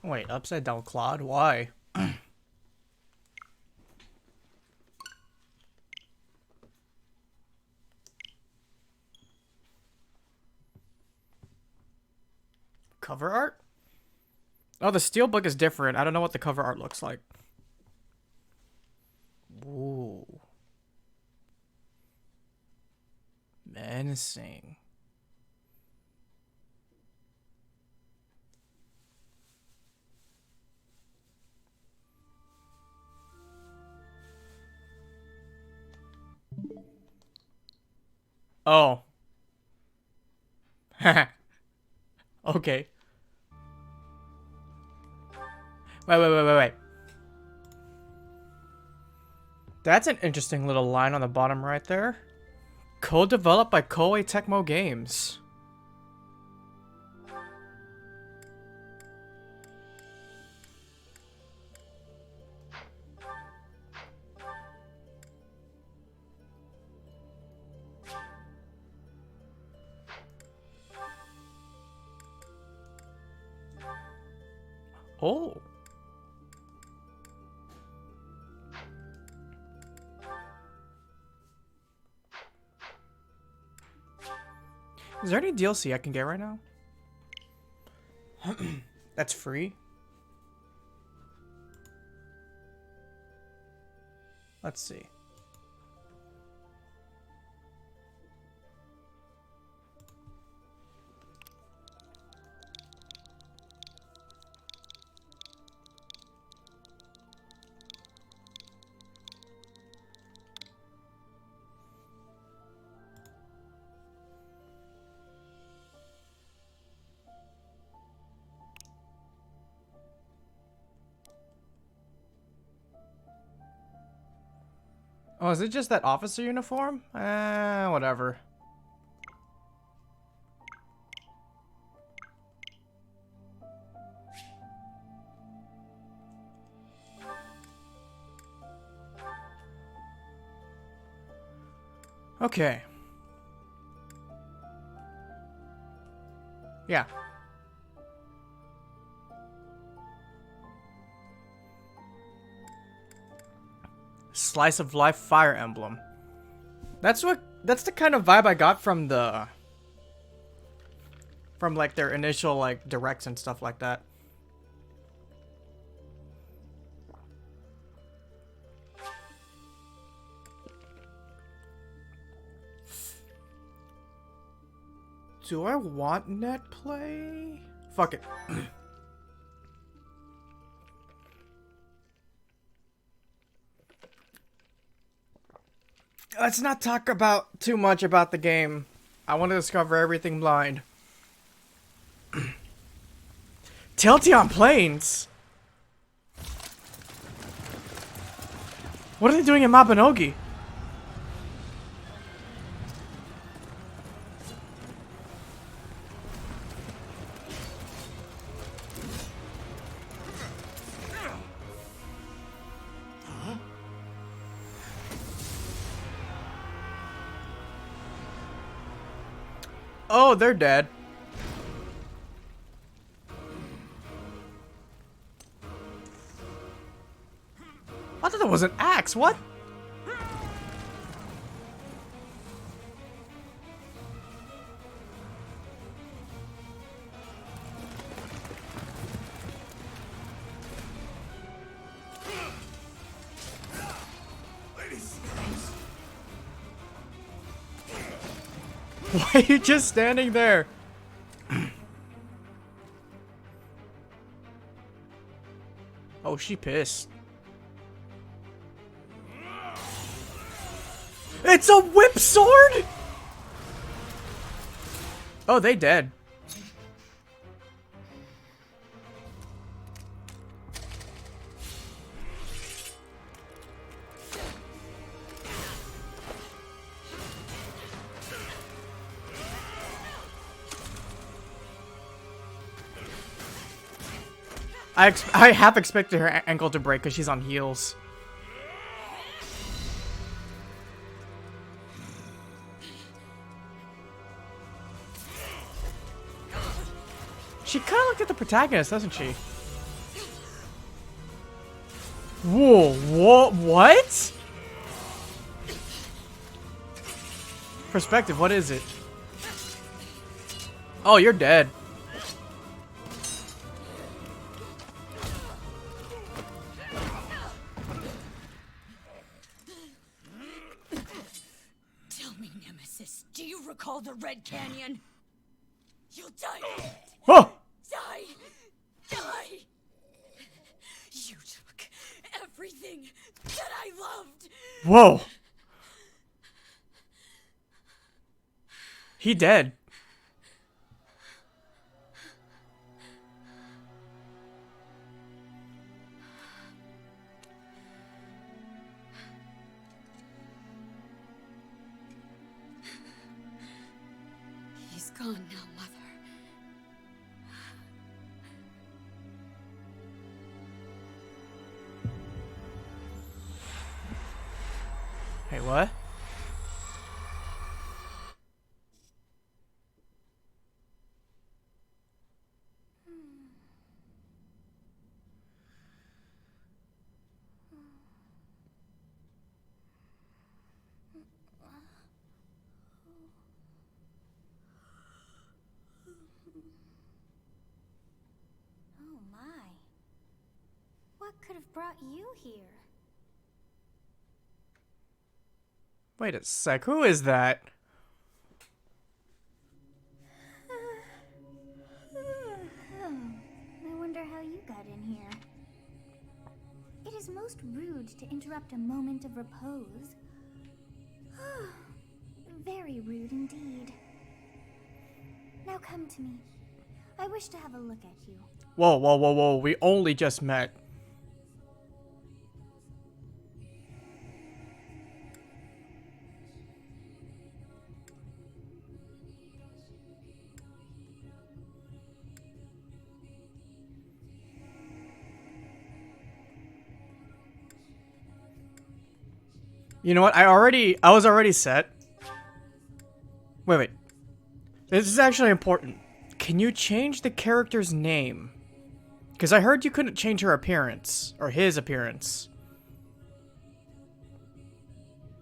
Wait, upside down Claude? Why? Cover art? Oh, the steelbook is different. I don't know what the cover art looks like. Ooh. Menacing. Oh. Okay. Wait. That's an interesting little line on the bottom right there. Co-developed by Koei Tecmo Games. Oh. Is there any DLC I can get right now? That's free? Let's see. Oh, is it just that officer uniform? Whatever. Okay. Yeah. Slice of life Fire Emblem. That's the kind of vibe I got from like their initial like directs and stuff like that. Do I want net play? Fuck it. Let's not talk about too much about the game. I want to discover everything blind. Tiltion Plains? What are they doing in Mabinogi? Oh, they're dead. I thought that was an axe. What? Why are you just standing there? Oh, she pissed. It's a whip sword? Oh, they dead. I half expected her ankle to break because she's on heels. She kind of looked at the protagonist, doesn't she? Whoa, what? Perspective, what is it? Oh, you're dead. Tell me, Nemesis, do you recall the Red Canyon? You'll die. Oh! Die! You took everything that I loved. Whoa! He dead. He's gone now, Mother. Hey, what? Oh my. What could have brought you here? Wait a sec, who is that? I wonder how you got in here. It is most rude to interrupt a moment of repose. Very rude indeed. Now come to me. I wish to have a look at you. Whoa, whoa, whoa, whoa, we only just met. You know what? I was already set. Wait. This is actually important. Can you change the character's name? Because I heard you couldn't change her appearance. Or his appearance.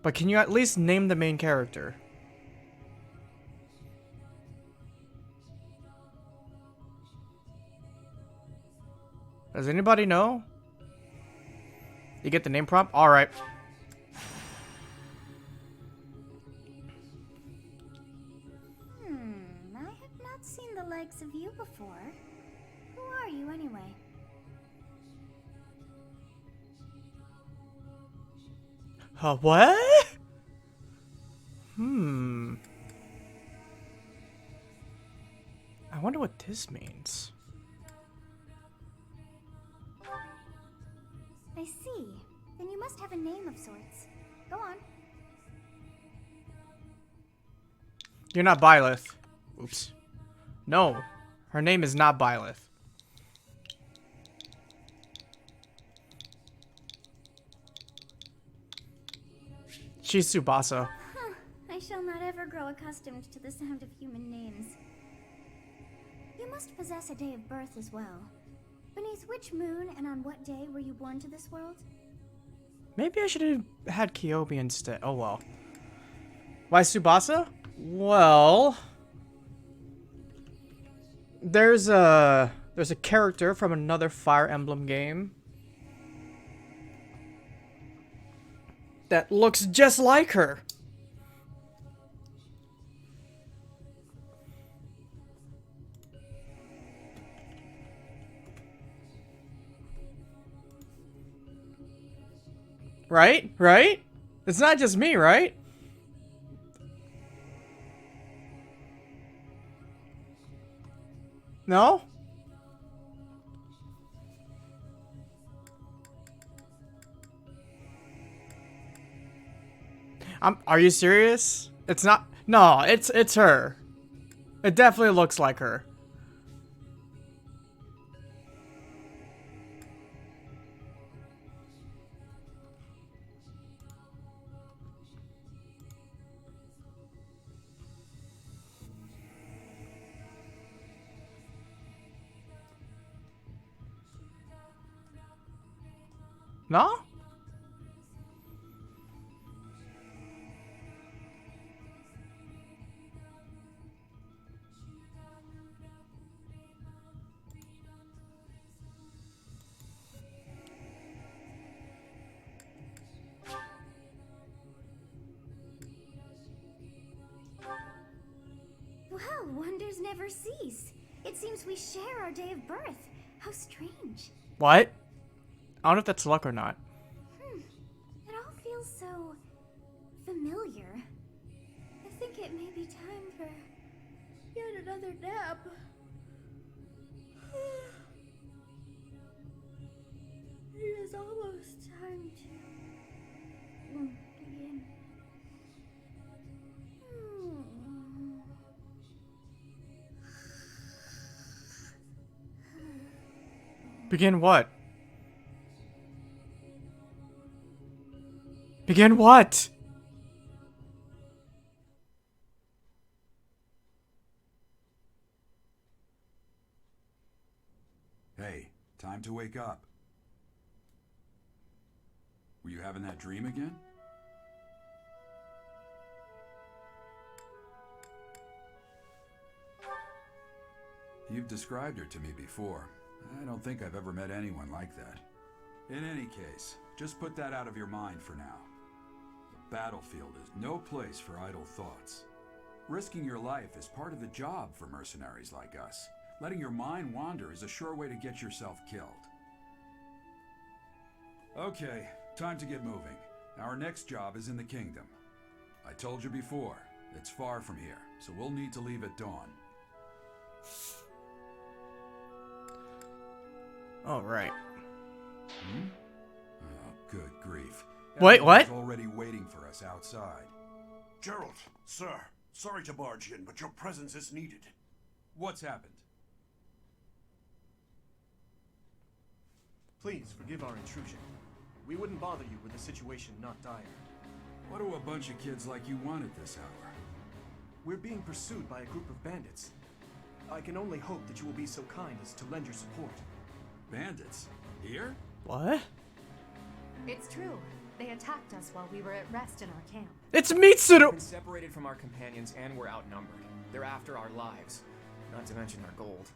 But can you at least name the main character? Does anybody know? You get the name prompt? Alright. I have not seen the likes of you before. Who are you anyway? What? I wonder what this means. I see. Then you must have a name of sorts. Go on. You're not Byleth. Oops. No. Her name is not Byleth. She's Tsubasa. I shall not ever grow accustomed to the sound of human names. You must possess a day of birth as well. Beneath which moon and on what day were you born to this world? Maybe I should have had Kyobi instead. Oh well. Why Tsubasa? Well, there's a character from another Fire Emblem game that looks just like her. Right? Right? It's not just me, right? No? Are you serious? It's not. No, it's her. It definitely looks like her. No? Well, wonders never cease. It seems we share our day of birth. How strange. What? I don't know if that's luck or not. It all feels so familiar. I think it may be time for yet another nap. It is almost time to begin. Begin what? Begin what? Hey, time to wake up. Were you having that dream again? You've described her to me before. I don't think I've ever met anyone like that. In any case, just put that out of your mind for now. The battlefield is no place for idle thoughts. Risking your life is part of the job for mercenaries like us. Letting your mind wander is a sure way to get yourself killed. Okay, time to get moving. Our next job is in the kingdom. I told you before, it's far from here, so we'll need to leave at dawn. All right. Oh, good grief. Wait, what? Everyone's already waiting for us outside. Gerald, sir, sorry to barge in, but your presence is needed. What's happened? Please forgive our intrusion. We wouldn't bother you with a situation not dire. What do a bunch of kids like you want at this hour? We're being pursued by a group of bandits. I can only hope that you will be so kind as to lend your support. Bandits? Here? What? It's true. They attacked us while we were at rest in our camp. It's Mitsuru! Been separated from our companions and we're outnumbered. They're after our lives, not to mention our gold.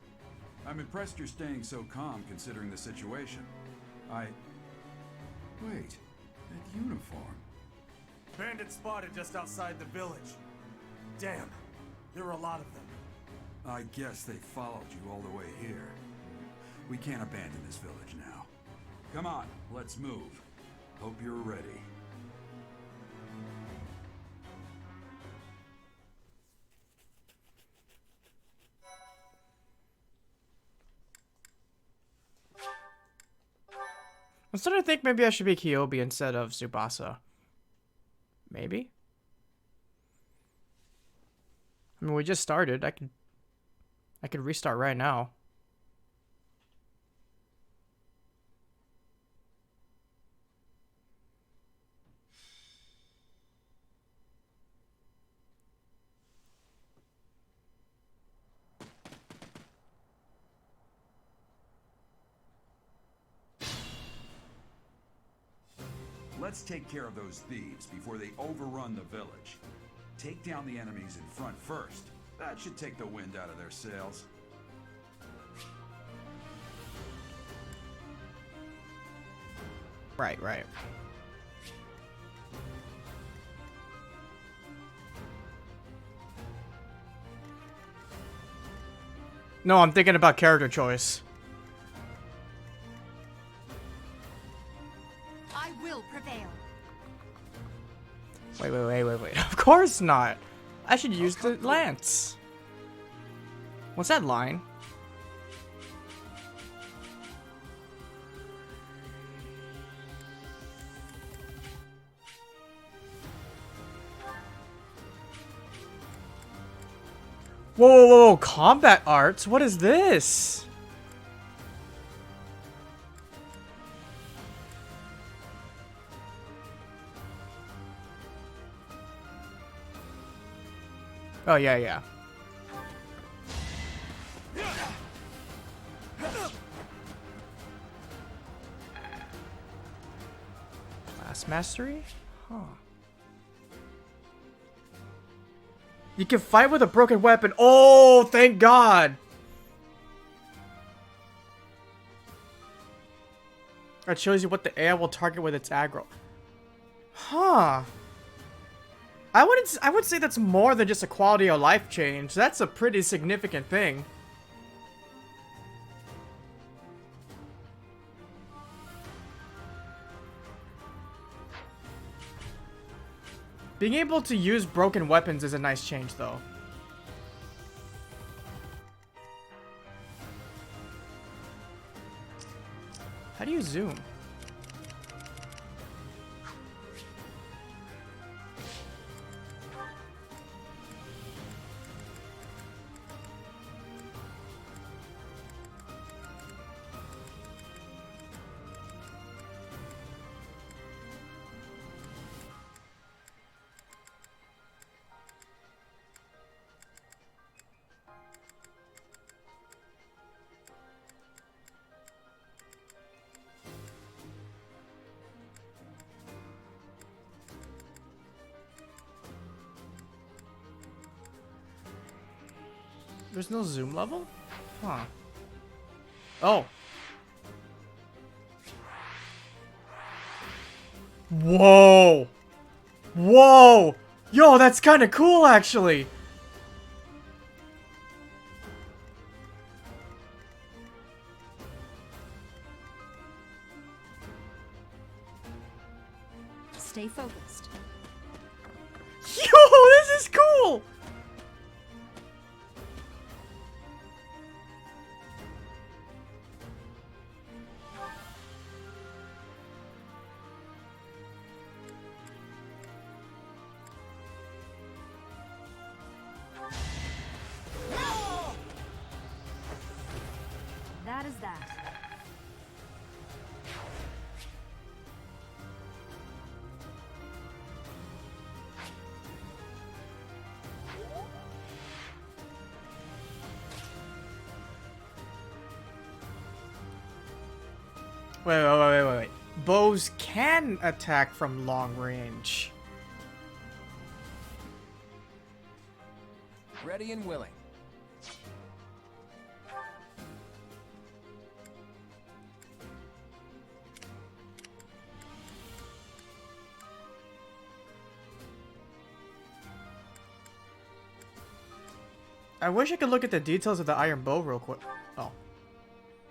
I'm impressed you're staying so calm considering the situation. Wait, that uniform. Bandits spotted just outside the village. Damn, there were a lot of them. I guess they followed you all the way here. We can't abandon this village now. Come on, let's move. Hope you're ready. I'm starting to think maybe I should be Kyobi instead of Tsubasa. Maybe? I mean, we just started. I could restart right now. Let's take care of those thieves before they overrun the village. Take down the enemies in front first. That should take the wind out of their sails. Right, right. No, I'm thinking about character choice. I will prevail. Wait. Of course not. I should use the lance. What's that line? Whoa, combat arts? What is this? Oh, yeah. class mastery? Huh. You can fight with a broken weapon. Oh, thank God. That shows you what the AI will target with its aggro. Huh. I would say that's more than just a quality of life change. That's a pretty significant thing. Being able to use broken weapons is a nice change, though. How do you zoom? There's no zoom level? Huh. Oh. Whoa! Whoa! Yo, that's kind of cool, actually! Stay focused. Yo, this is cool! That is that. Wait. Bows can attack from long range. Ready and willing. I wish I could look at the details of the iron bow real quick. Oh.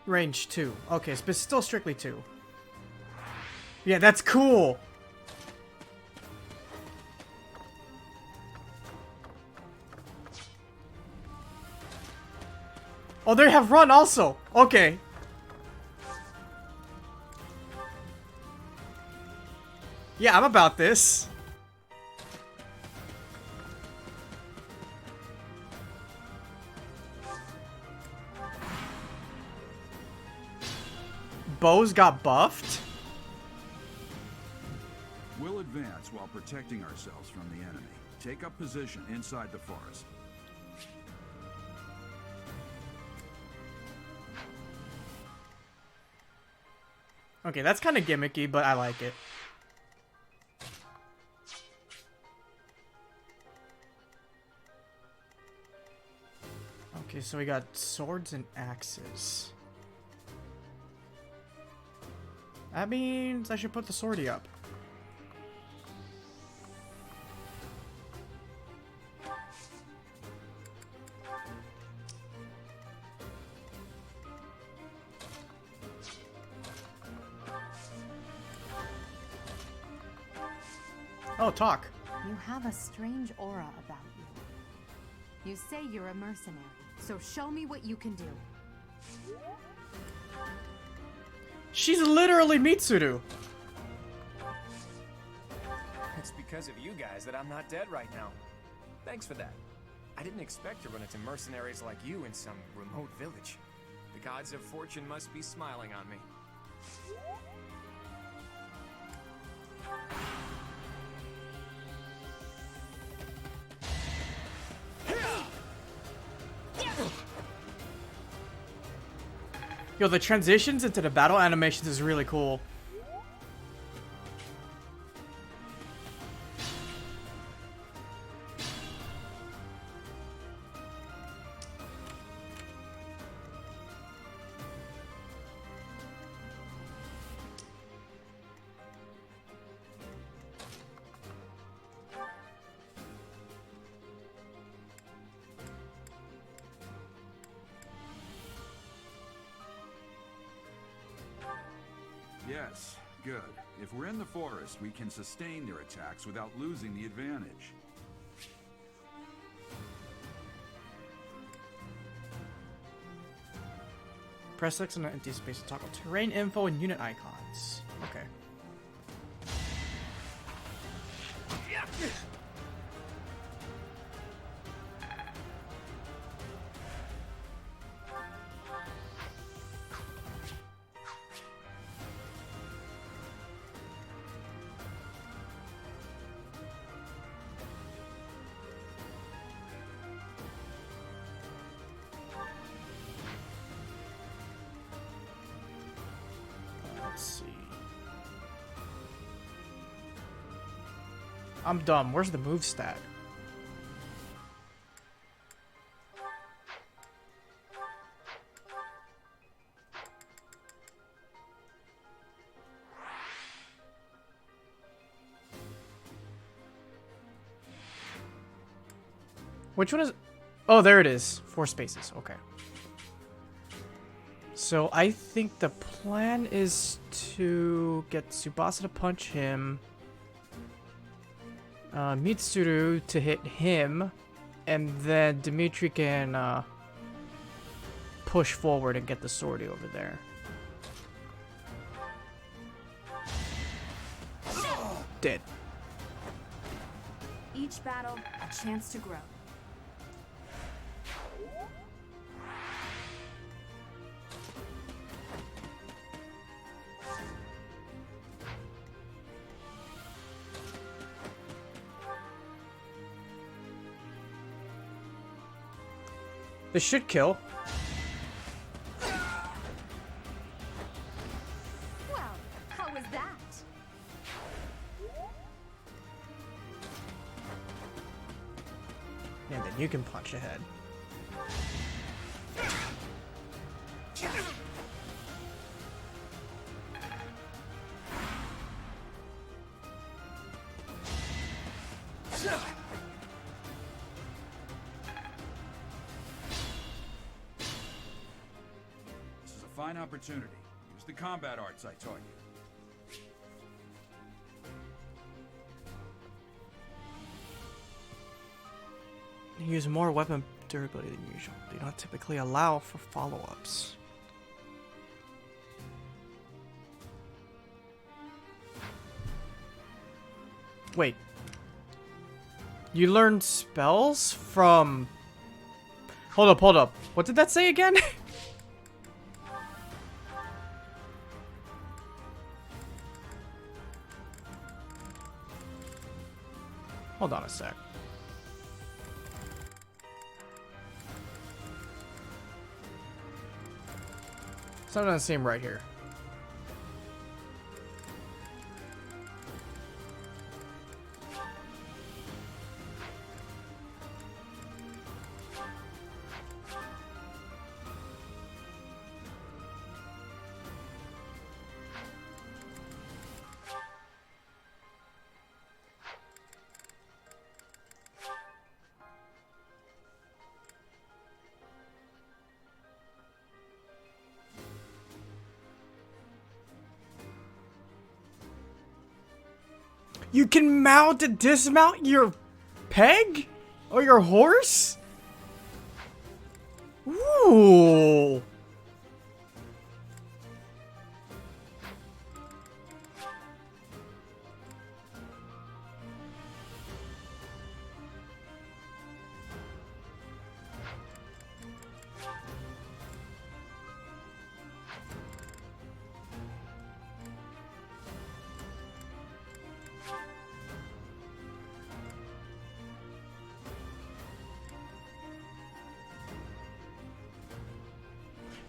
Range 2. Okay, but still strictly 2. Yeah, that's cool! Oh, they have run also! Okay. Yeah, I'm about this. Bows got buffed? We'll advance while protecting ourselves from the enemy. Take up position inside the forest. Okay, that's kind of gimmicky, but I like it. Okay, so we got swords and axes. That means I should put the swordy up. Oh, talk. You have a strange aura about you. You say you're a mercenary, so show me what you can do. She's literally Mitsuru. It's because of you guys that I'm not dead right now. Thanks for that. I didn't expect to run into mercenaries like you in some remote village. The gods of fortune must be smiling on me. Yo, the transitions into the battle animations is really cool. Yes, good. If we're in the forest, we can sustain their attacks without losing the advantage. Press X on an empty space to toggle terrain info and unit icons. Okay. Let's see. I'm dumb. Where's the move stat? Which one is... Oh, there it is. 4 spaces. Okay. So I think the plan is to get Tsubasa to punch him, Mitsuru to hit him, and then Dimitri can push forward and get the swordie over there. Dead. Each battle, a chance to grow. This should kill. Well, how was that? And then you can punch ahead. This is a fine opportunity. Use the combat arts I taught you. Use more weapon durability than usual. Do not typically allow for follow-ups. Wait. You learned spells from... Hold up, hold up. What did that say again? Hold on a sec. Something doesn't seem right here. You can mount and dismount your peg? Or your horse? Ooh.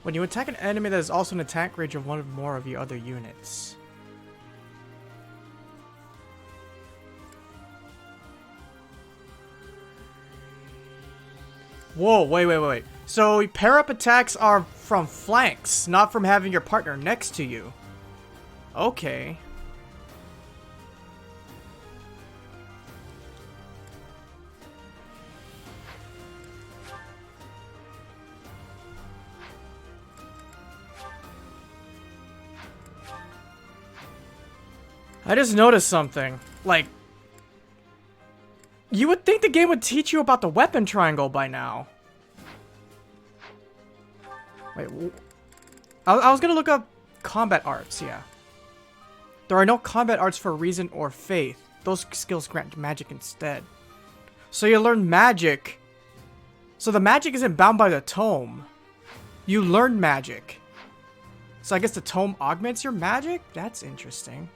When you attack an enemy that is also in attack range of one or more of your other units. Whoa, wait. So pair up attacks are from flanks, not from having your partner next to you. Okay. I just noticed something. Like, you would think the game would teach you about the weapon triangle by now. Wait, I was gonna look up combat arts, yeah. There are no combat arts for reason or faith. Those skills grant magic instead. So you learn magic. So the magic isn't bound by the tome. You learn magic. So I guess the tome augments your magic? That's interesting.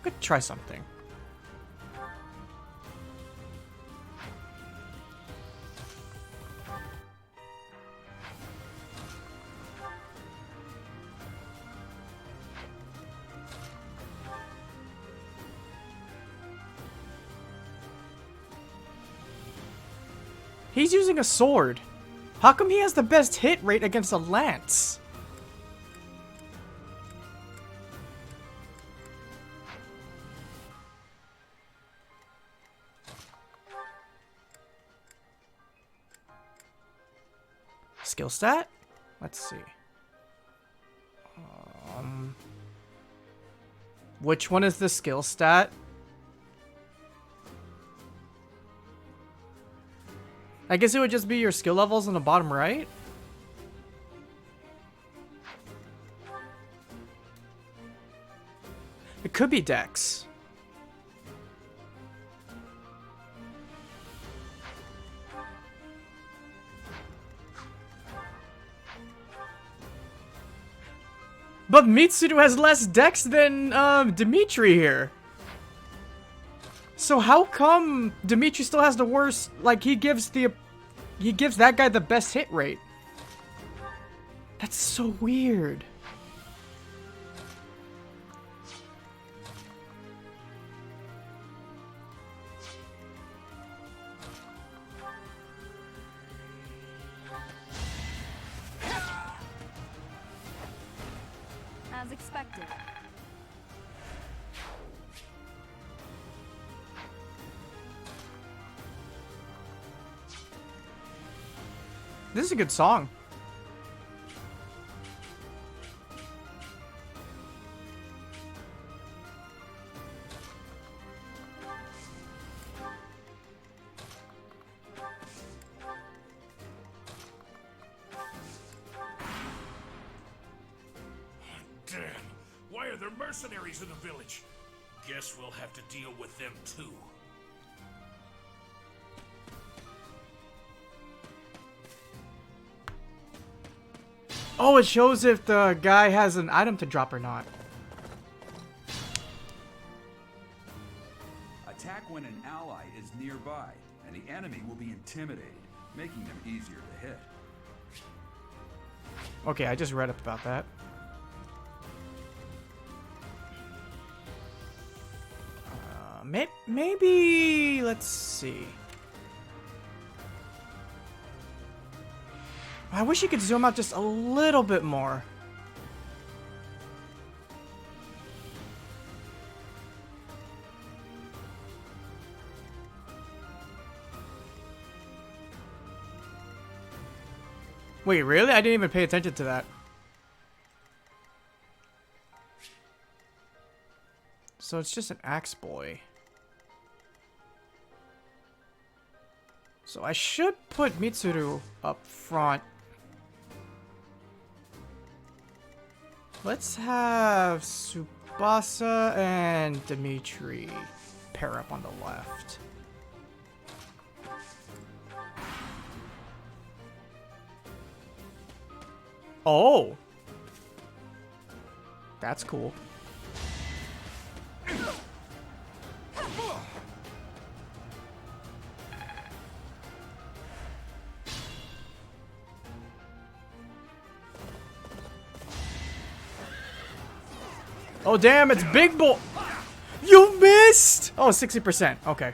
Could try something. He's using a sword. How come he has the best hit rate against a lance? Skill stat? Let's see. Which one is the skill stat? I guess it would just be your skill levels in the bottom right. It could be Dex. But Mitsuru has less Dex than Dimitri here. So how come Dimitri still has the worst? Like he gives that guy the best hit rate. That's so weird. As expected. This is a good song. Damn, why are there mercenaries in the village? Guess we'll have to deal with them too. Oh, it shows if the guy has an item to drop or not. Attack when an ally is nearby, and the enemy will be intimidated, making them easier to hit. Okay, I just read up about that. Maybe let's see. I wish you could zoom out just a little bit more. Wait, really? I didn't even pay attention to that. So it's just an axe boy. So I should put Mitsuru up front. Let's have Tsubasa and Dimitri pair up on the left. Oh! That's cool. Oh damn, it's big boy! You missed! Oh, 60%. Okay.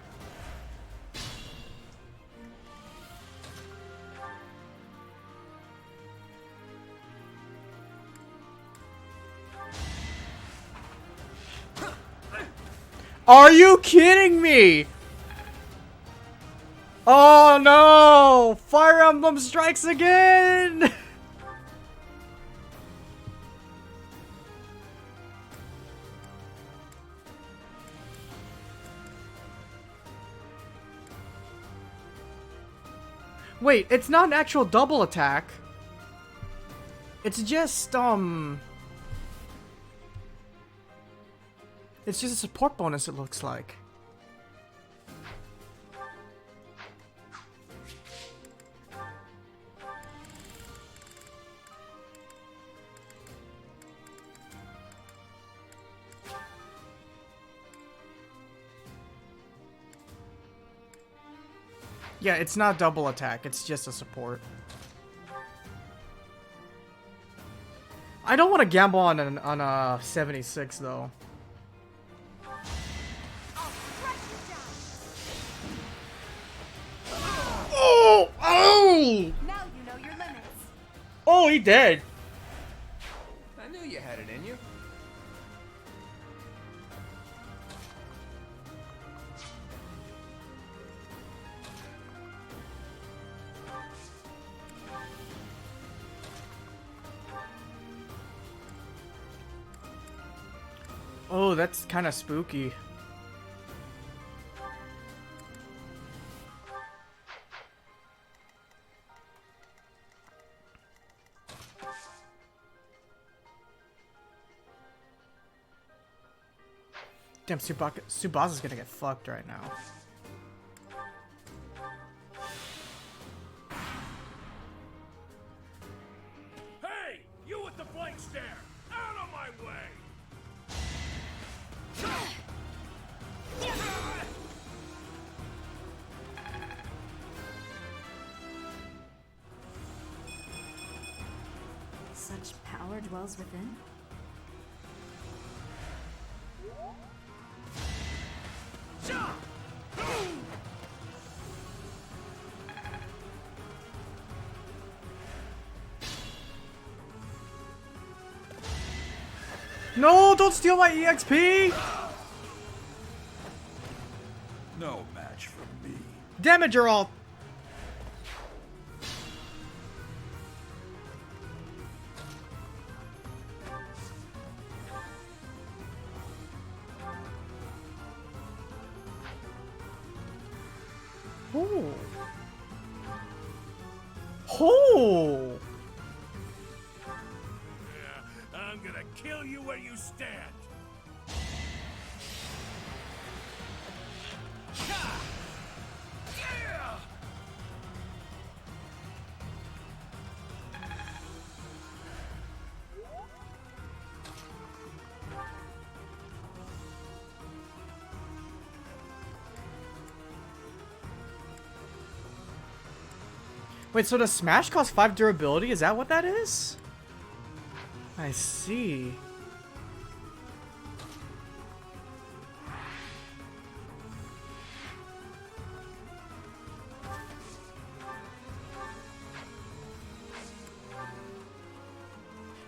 Are you kidding me? Oh no! Fire Emblem strikes again! Wait, it's not an actual double attack. It's just, it's just a support bonus, it looks like. Yeah, it's not double attack, it's just a support. I don't want to gamble on a 76 though. Oh! Oh! Now you know your limits. Oh, he dead. I knew you had it in you. Oh, that's kind of spooky. Damn, Tsubasa's gonna get fucked right now. Hey! You with the blank stare! Out of my way! Such power dwells within. No, don't steal my EXP! No match for me. Damage her all. Oh. Oh. I'm gonna kill you where you stand! Wait, so does Smash cost 5 durability? Is that what that is? I see.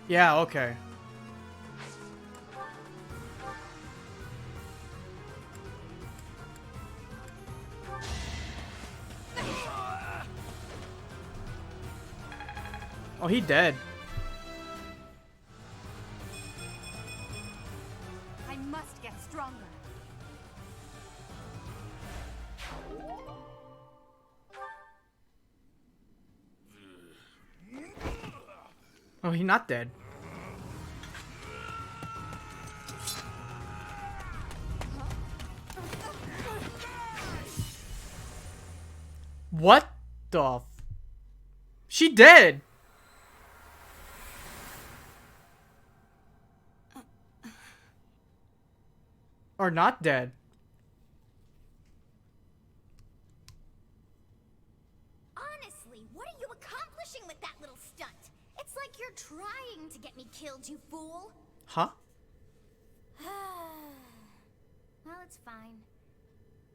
Yeah, okay. Oh, he dead. I must get stronger. Oh, he not dead. What the f- She dead! Or not dead. Honestly, what are you accomplishing with that little stunt? It's like you're trying to get me killed, you fool. Huh? Well, it's fine.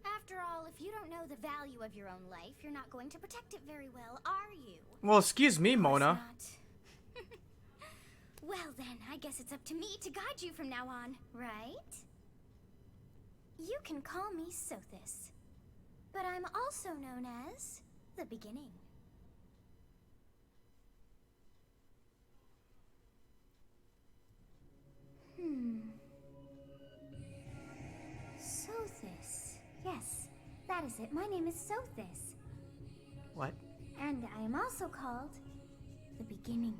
After all, if you don't know the value of your own life, you're not going to protect it very well, are you? Well, excuse me, Mona. Not. Well then, I guess it's up to me to guide you from now on, right? You can call me Sothis, but I'm am also known as the beginning. Sothis. Yes, that is it. My name is Sothis. What? And I am also called the beginning.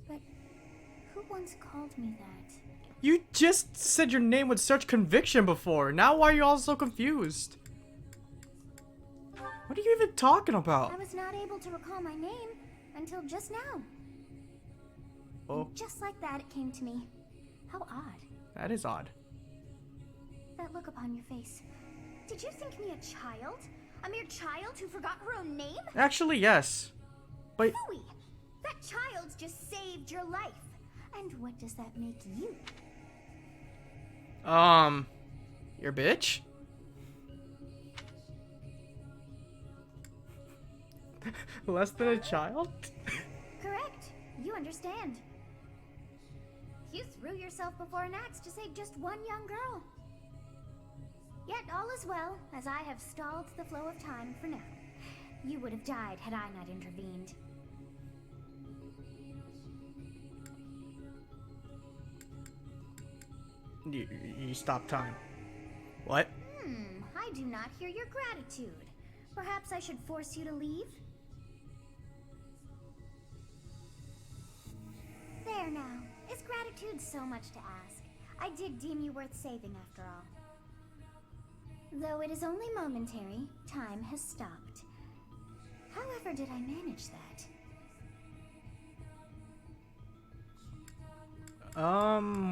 But who once called me that? You just said your name with such conviction before. Now why are you all so confused? What are you even talking about? I was not able to recall my name until just now. Oh, And just like that, it came to me. How odd. that is odd. That look upon your face. Did you think me a child? A mere child who forgot her own name? Actually, yes. But Phooey! That child just saved your life. And what does that make you? your bitch? Less than a child? Correct. You understand. You threw yourself before an axe to save just one young girl. Yet all is well, as I have stalled the flow of time for now. You would have died had I not intervened. You stop time. What? I do not hear your gratitude. Perhaps I should force you to leave? There now. Is gratitude so much to ask? I did deem you worth saving after all. Though it is only momentary, time has stopped. However did I manage that?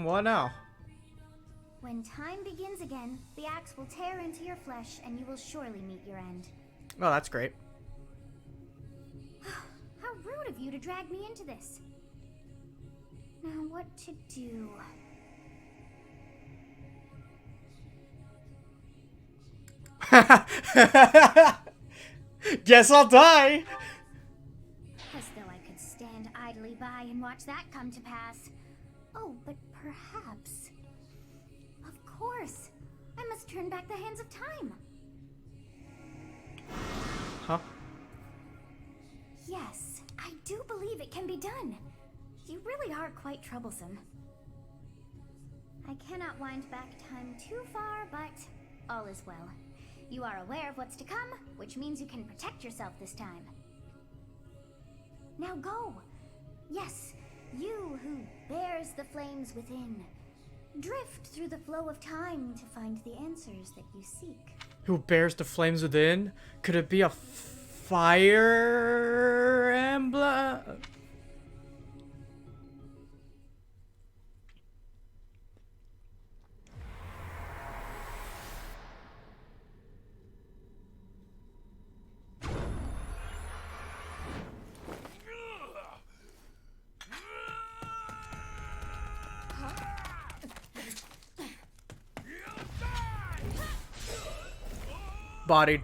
What now? When time begins again, the axe will tear into your flesh and you will surely meet your end. Oh, that's great. How rude of you to drag me into this. Now what to do? Guess I'll die! As though I could stand idly by and watch that come to pass. Oh, but perhaps... Of course! I must turn back the hands of time! Huh? Yes, I do believe it can be done. You really are quite troublesome. I cannot wind back time too far, but all is well. You are aware of what's to come, which means you can protect yourself this time. Now go! Yes, you who bears the flames within. Drift through the flow of time to find the answers that you seek. Who bears the flames within? Could it be a fire emblem? Bodied.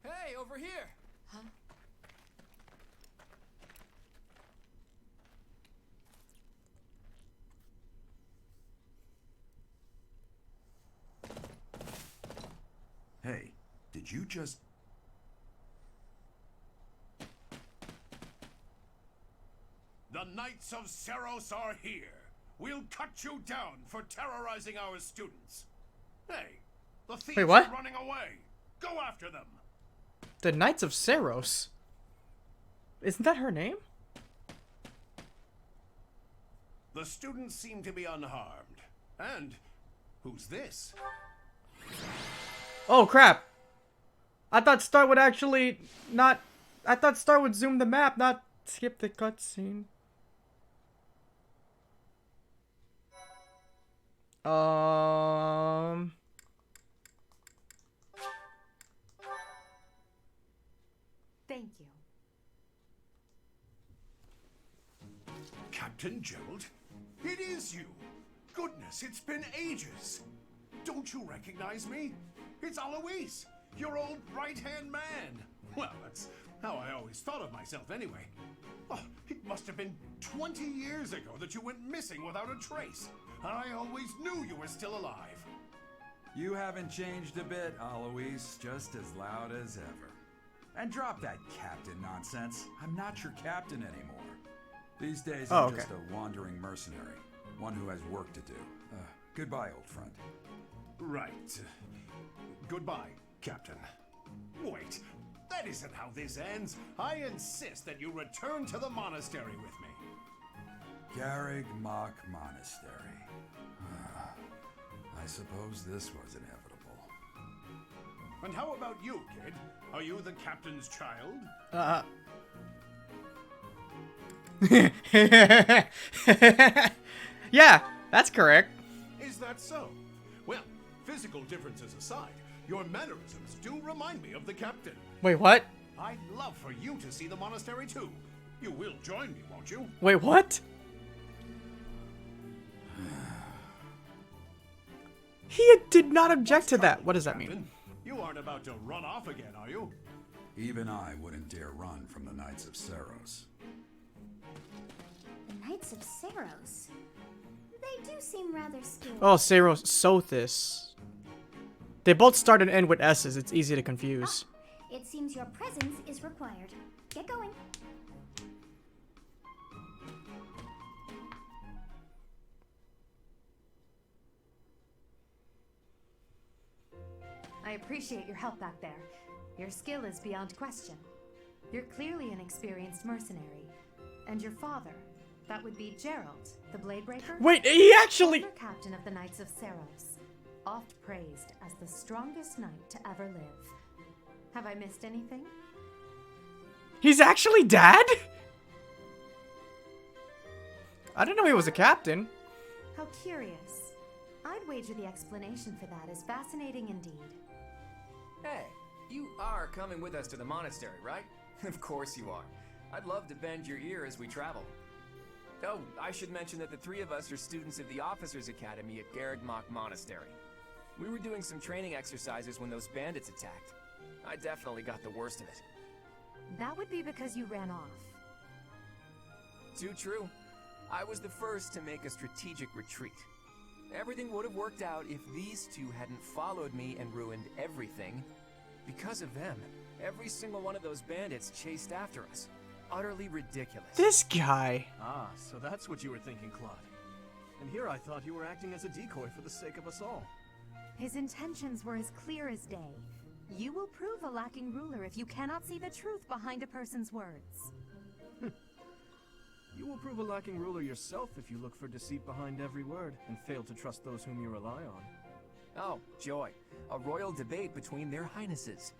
Hey, over here! Huh? Hey, did you just... The Knights of Seros are here. We'll cut you down for terrorizing our students. Hey, the thieves Wait, what? are running away. Go after them. The Knights of Seros? Isn't that her name? The students seem to be unharmed. And who's this? Oh crap! I thought Star would actually not... I thought Star would zoom the map, not skip the cutscene. Thank you. Captain Gerald? It is you. Goodness, it's been ages. Don't you recognize me? It's Alois, your old right-hand man. Well, that's how I always thought of myself anyway. Oh, it must have been 20 years ago that you went missing without a trace. I always knew you were still alive. You haven't changed a bit, Alois. Just as loud as ever. And drop that captain nonsense. I'm not your captain anymore. These days, Oh, I'm okay. just a wandering mercenary. One who has work to do. Goodbye, old friend. Right. Goodbye, Captain. Wait, that isn't how this ends. I insist that you return to the monastery with me. Garreg Mach Monastery. I suppose this was inevitable. And how about you, kid? Are you the captain's child? Yeah, that's correct. Is that so? Well, physical differences aside, your mannerisms do remind me of the captain. Wait, what? I'd love for you to see the monastery too. You will join me, won't you? Wait, what? He did not object to that. What does that mean? Captain, you aren't about to run off again, are you? Even I wouldn't dare run from the Knights of Saros. The Knights of Saros. They do seem rather skilled. Oh, Saros, Sothis. They both start and end with S's. It's easy to confuse. It seems your presence is required. Get going. I appreciate your help back there. Your skill is beyond question. You're clearly an experienced mercenary. And your father, that would be Gerald, the Bladebreaker? Wait, he actually... Former captain of the Knights of Saros, oft praised as the strongest knight to ever live. Have I missed anything? He's actually dad? I didn't know he was a captain. How curious. I'd wager the explanation for that is fascinating indeed. Hey, you are coming with us to the monastery, right? Of course you are. I'd love to bend your ear as we travel. Oh, I should mention that the three of us are students of the Officers Academy at Garreg Mach Monastery. We were doing some training exercises when those bandits attacked. I definitely got the worst of it. That would be because you ran off. Too true. I was the first to make a strategic retreat. Everything would have worked out if these two hadn't followed me and ruined everything. Because of them, every single one of those bandits chased after us. Utterly ridiculous. This guy. Ah, so that's what you were thinking, Claude. And here I thought you were acting as a decoy for the sake of us all. His intentions were as clear as day. You will prove a lacking ruler if you cannot see the truth behind a person's words. You will prove a lacking ruler yourself if you look for deceit behind every word and fail to trust those whom you rely on. Oh, joy. A royal debate between their highnesses.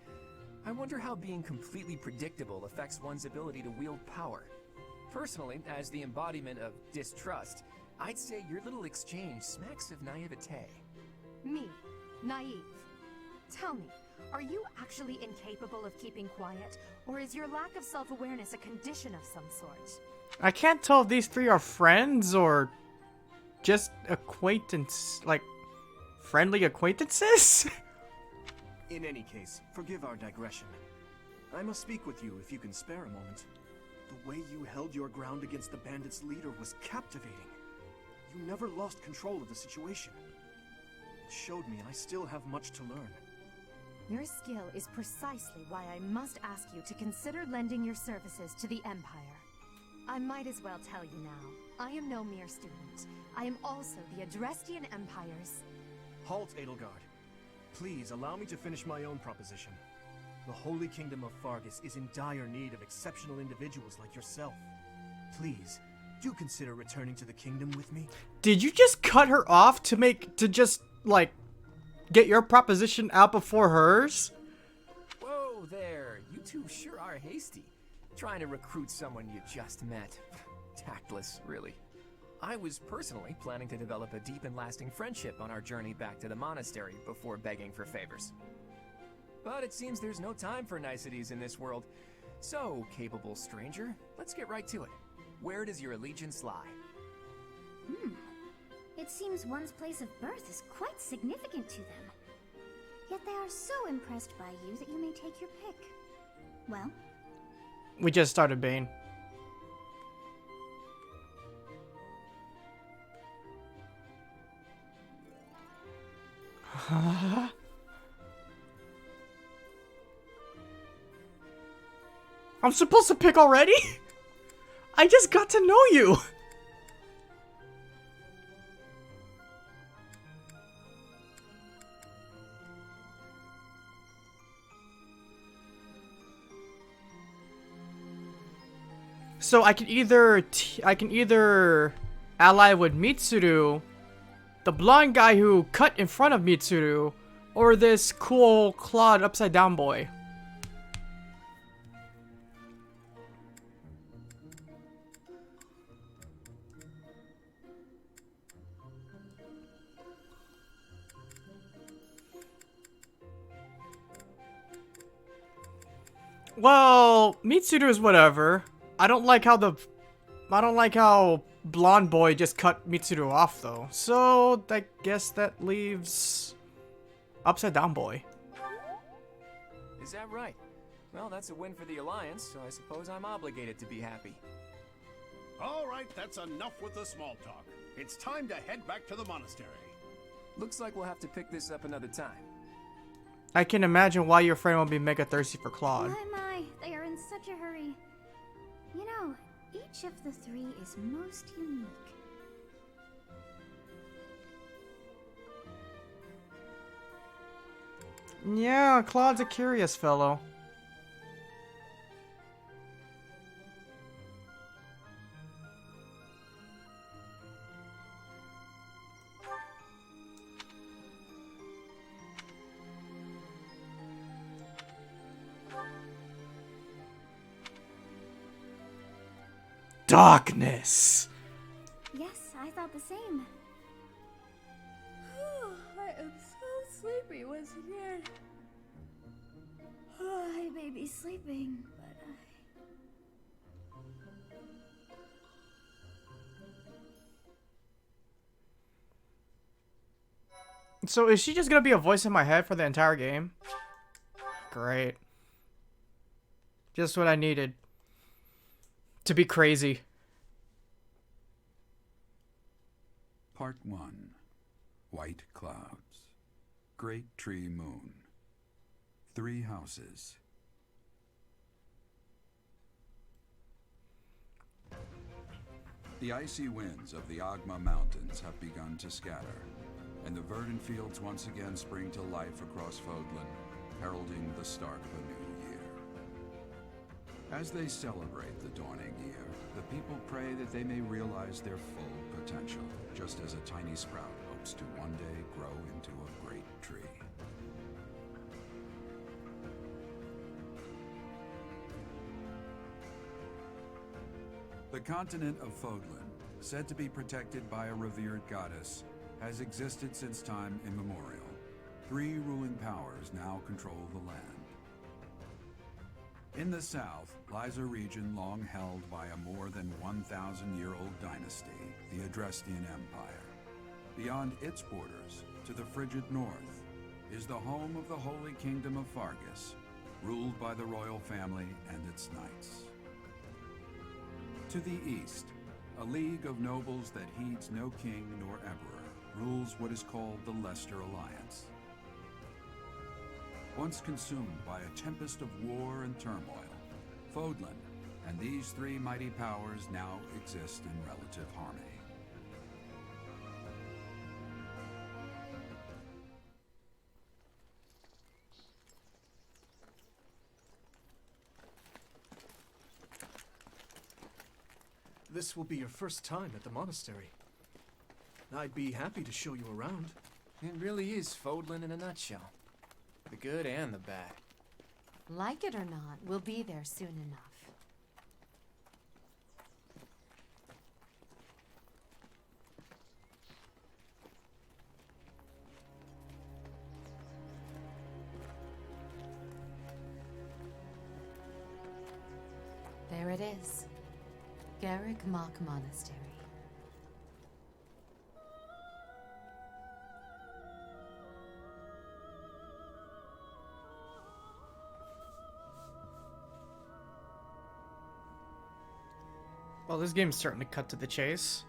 I wonder how being completely predictable affects one's ability to wield power. Personally, as the embodiment of distrust, I'd say your little exchange smacks of naivete. Me, naive. Tell me, are you actually incapable of keeping quiet, or is your lack of self-awareness a condition of some sort? I can't tell if these three are friends or just acquaintance, like friendly acquaintances. In any case, forgive our digression. I must speak with you if you can spare a moment. The way you held your ground against the bandits' leader was captivating. You never lost control of the situation. It showed me I still have much to learn. Your skill is precisely why I must ask you to consider lending your services to the Empire. I might as well tell you now, I am no mere student. I am also the Adrestian Empire's... Halt, Edelgard. Please allow me to finish my own proposition. The Holy Kingdom of Faerghus is in dire need of exceptional individuals like yourself. Please, do consider returning to the kingdom with me. Did you just cut her off to just, like, get your proposition out before hers? Whoa there, you two sure are hasty. Trying to recruit someone you just met. Tactless, really. I was personally planning to develop a deep and lasting friendship on our journey back to the monastery before begging for favors. But it seems there's no time for niceties in this world. So, capable stranger, let's get right to it. Where does your allegiance lie? It seems one's place of birth is quite significant to them. Yet they are so impressed by you that you may take your pick. Well, We just started Bane. I'm supposed to pick already? I just got to know you. So I can either ally with Mitsuru, the blonde guy who cut in front of Mitsuru, or this cool clawed upside down boy. Well, Mitsuru is whatever. I don't like how blonde boy just cut Mitsuru off though. So I guess that leaves upside down boy. Is that right? Well, that's a win for the Alliance, so I suppose I'm obligated to be happy. All right, that's enough with the small talk. It's time to head back to the monastery. Looks like we'll have to pick this up another time. I can imagine why your friend will be mega thirsty for Claude. My, they are in such a hurry. You know, each of the three is most unique. Yeah, Claude's a curious fellow. Darkness. Yes, I thought the same. I am so sleepy once again. I may be sleeping, but So is she just gonna be a voice in my head for the entire game? Great. Just what I needed. To be crazy. Part 1. White Clouds. Great Tree Moon. 3 houses. The icy winds of the Agma Mountains have begun to scatter, and the verdant fields once again spring to life across Fodlan, heralding the start of a new year. As they celebrate the dawning year, the people pray that they may realize their full potential, just as a tiny sprout hopes to one day grow into a great tree. The continent of Fodlan, said to be protected by a revered goddess, has existed since time immemorial. 3 ruling powers now control the land. In the south lies a region long held by a more than 1,000-year-old dynasty, the Adrestian Empire. Beyond its borders, to the frigid north, is the home of the Holy Kingdom of Faerghus, ruled by the royal family and its knights. To the east, a league of nobles that heeds no king nor emperor rules what is called the Leicester Alliance. Once consumed by a tempest of war and turmoil, Fodlan and these 3 mighty powers now exist in relative harmony. This will be your first time at the monastery. I'd be happy to show you around. It really is Fodlan in a nutshell. The good and the bad. Like it or not, we'll be there soon enough. There it is. Garreg Mach Monastery. Well, this game's starting to cut to the chase.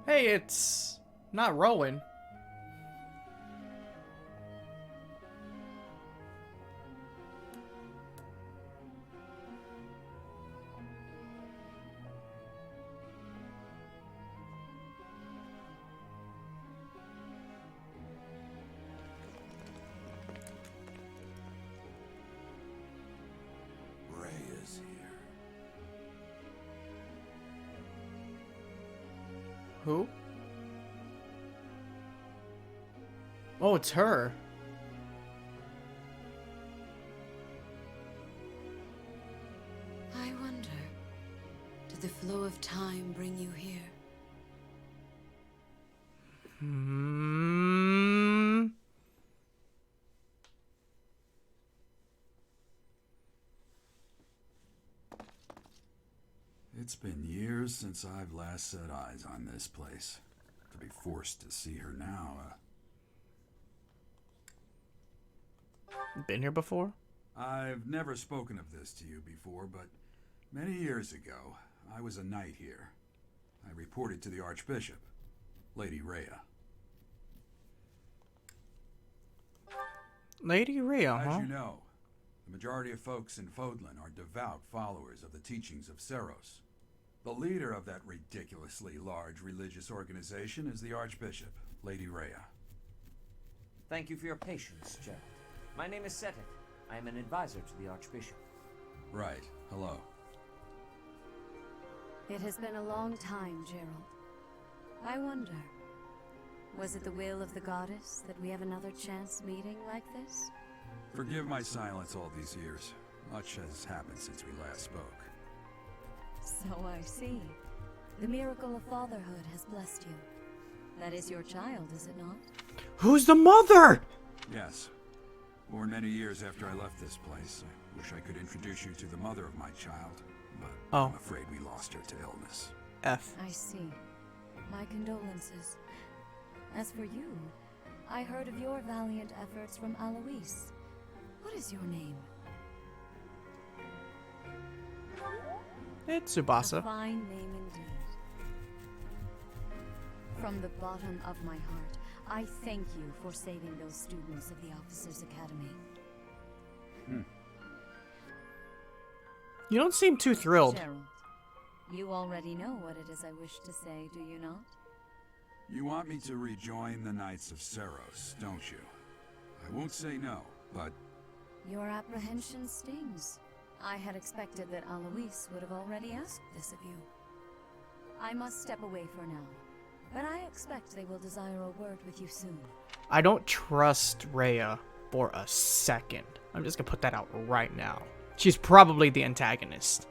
Hey, it's not Rowan. Ray is here. Who? Oh, it's her. I wonder, did the flow of time bring you here? Hmm. It's been years since I've last set eyes on this place. To be forced to see her now, Been here before? I've never spoken of this to you before, but many years ago, I was a knight here. I reported to the Archbishop, Lady Rhea. Lady Rhea, As huh? you know, the majority of folks in Fodlan are devout followers of the teachings of Seros. The leader of that ridiculously large religious organization is the Archbishop, Lady Rhea. Thank you for your patience, Gerald. My name is Setik. I am an advisor to the Archbishop. Right. Hello. It has been a long time, Gerald. I wonder, was it the will of the goddess that we have another chance meeting like this? Forgive my silence all these years. Much has happened since we last spoke. So I see. The miracle of fatherhood has blessed you. That is your child, is it not? Who's the mother? Yes. Born many years after I left this place. I wish I could introduce you to the mother of my child, but I'm afraid we lost her to illness. F. I see. My condolences. As for you, I heard of your valiant efforts from Alois. What is your name? It's A Tsubasa. fine name indeed. From the bottom of my heart, I thank you for saving those students of the Officers Academy. You don't seem too thrilled. Gerald, you already know what it is I wish to say, do you not? You want me to rejoin the Knights of Seros, don't you? I won't say no, but Your apprehension stings. I had expected that Alois would have already asked this of you. I must step away for now, but I expect they will desire a word with you soon. I don't trust Rhea for a second. I'm just gonna put that out right now. She's probably the antagonist.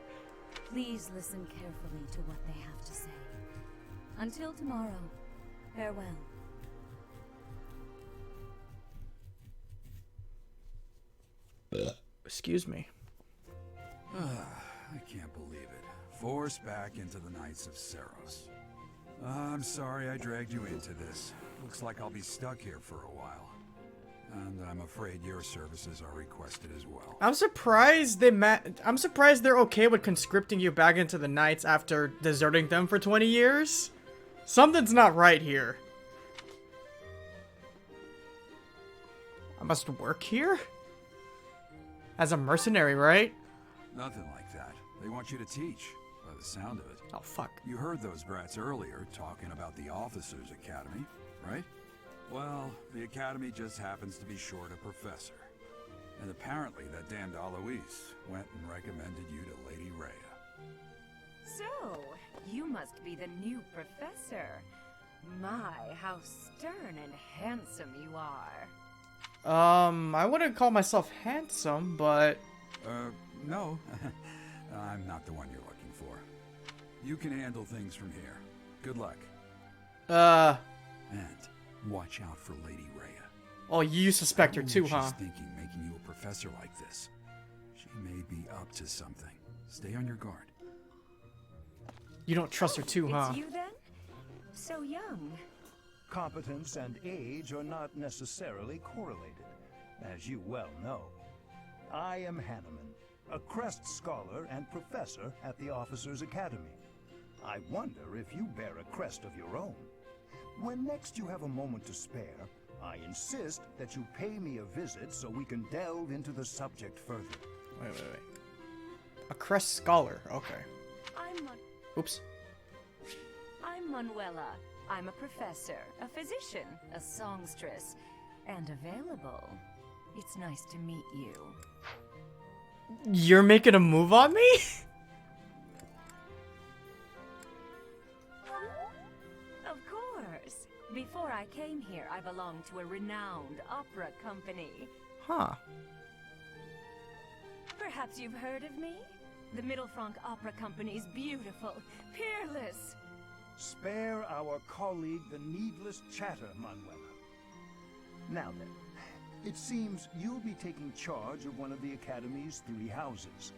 Please listen carefully to what they have to say. Until tomorrow, farewell. Excuse me. I can't believe it. Forced back into the Knights of Seros. I'm sorry I dragged you into this. Looks like I'll be stuck here for a while. And I'm afraid your services are requested as well. I'm surprised I'm surprised they're okay with conscripting you back into the Knights after deserting them for 20 years. Something's not right here. I must work here? As a mercenary, right? Nothing like that. They want you to teach, by the sound of it. Oh, fuck. You heard those brats earlier talking about the Officers Academy, right? Well, the Academy just happens to be short a professor. And apparently that damned Alois went and recommended you to Lady Rhea. So, you must be the new professor. My, how stern and handsome you are. I wouldn't call myself handsome, but... No. I'm not the one you're looking for. You can handle things from here. Good luck. And watch out for Lady Rhea. Oh, you suspect her I don't too, know what huh? She's thinking making you a professor like this. She may be up to something. Stay on your guard. You don't trust her too, huh? It's you then? So young. Competence and age are not necessarily correlated, as you well know. I am Hanneman, a Crest Scholar and Professor at the Officers Academy. I wonder if you bear a crest of your own. When next you have a moment to spare, I insist that you pay me a visit so we can delve into the subject further. Wait. A crest scholar. Okay. Oops. I'm Manuela. I'm a professor, a physician, a songstress, and available. It's nice to meet you. You're making a move on me? Of course. Before I came here, I belonged to a renowned opera company. Huh. Perhaps you've heard of me? The Mittelfranc Opera Company's beautiful, peerless. Spare our colleague the needless chatter, Manuela. Now then, it seems you'll be taking charge of one of the Academy's 3 houses.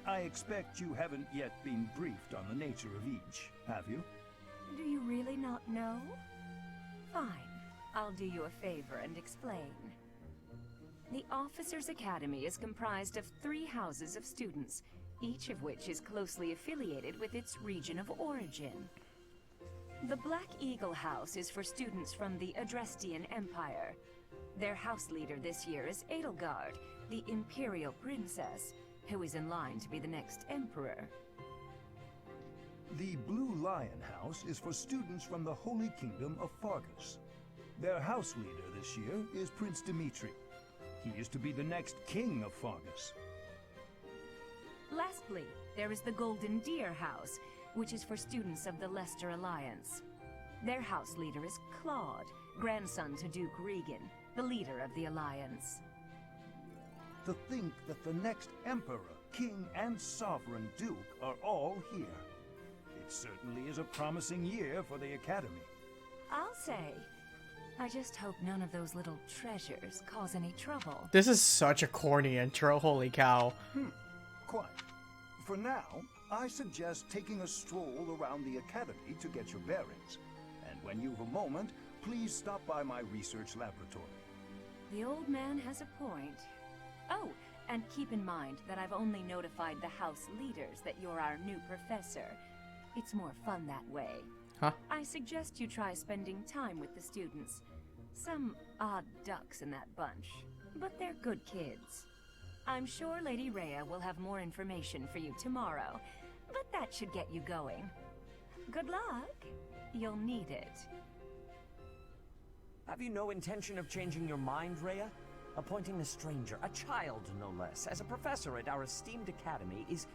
I expect you haven't yet been briefed on the nature of each, have you? Do you really not know? Fine. I'll do you a favor and explain. The Officers' Academy is comprised of 3 houses of students, each of which is closely affiliated with its region of origin. The Black Eagle House is for students from the Adrestian Empire. Their house leader this year is Edelgard, the Imperial Princess, who is in line to be the next Emperor. The Blue Lion House is for students from the Holy Kingdom of Fargus. Their house leader this year is Prince Dimitri. He is to be the next king of Fargus. Lastly, there is the Golden Deer House, which is for students of the Leicester Alliance. Their house leader is Claude, grandson to Duke Regan, the leader of the Alliance. To think that the next Emperor, King, and Sovereign Duke are all here. It certainly is a promising year for the Academy. I'll say. I just hope none of those little treasures cause any trouble. This is such a corny intro, holy cow. Quite. For now, I suggest taking a stroll around the Academy to get your bearings. And when you've a moment, please stop by my research laboratory. The old man has a point. Oh, and keep in mind that I've only notified the house leaders that you're our new professor. It's more fun that way. Huh? I suggest you try spending time with the students. Some odd ducks in that bunch, but they're good kids. I'm sure Lady Rhea will have more information for you tomorrow, but that should get you going. Good luck. You'll need it. Have you no intention of changing your mind, Rhea? Appointing a stranger, a child no less, as a professor at our esteemed academy is...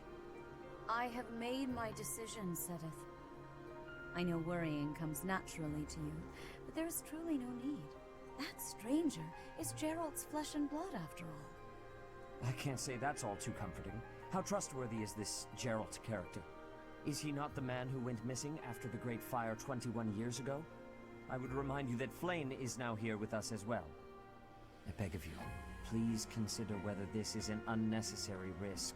I have made my decision, Sedith. I know worrying comes naturally to you, but there is truly no need. That stranger is Geralt's flesh and blood, after all. I can't say that's all too comforting. How trustworthy is this Geralt character? Is he not the man who went missing after the Great Fire 21 years ago? I would remind you that Flayn is now here with us as well. I beg of you, please consider whether this is an unnecessary risk.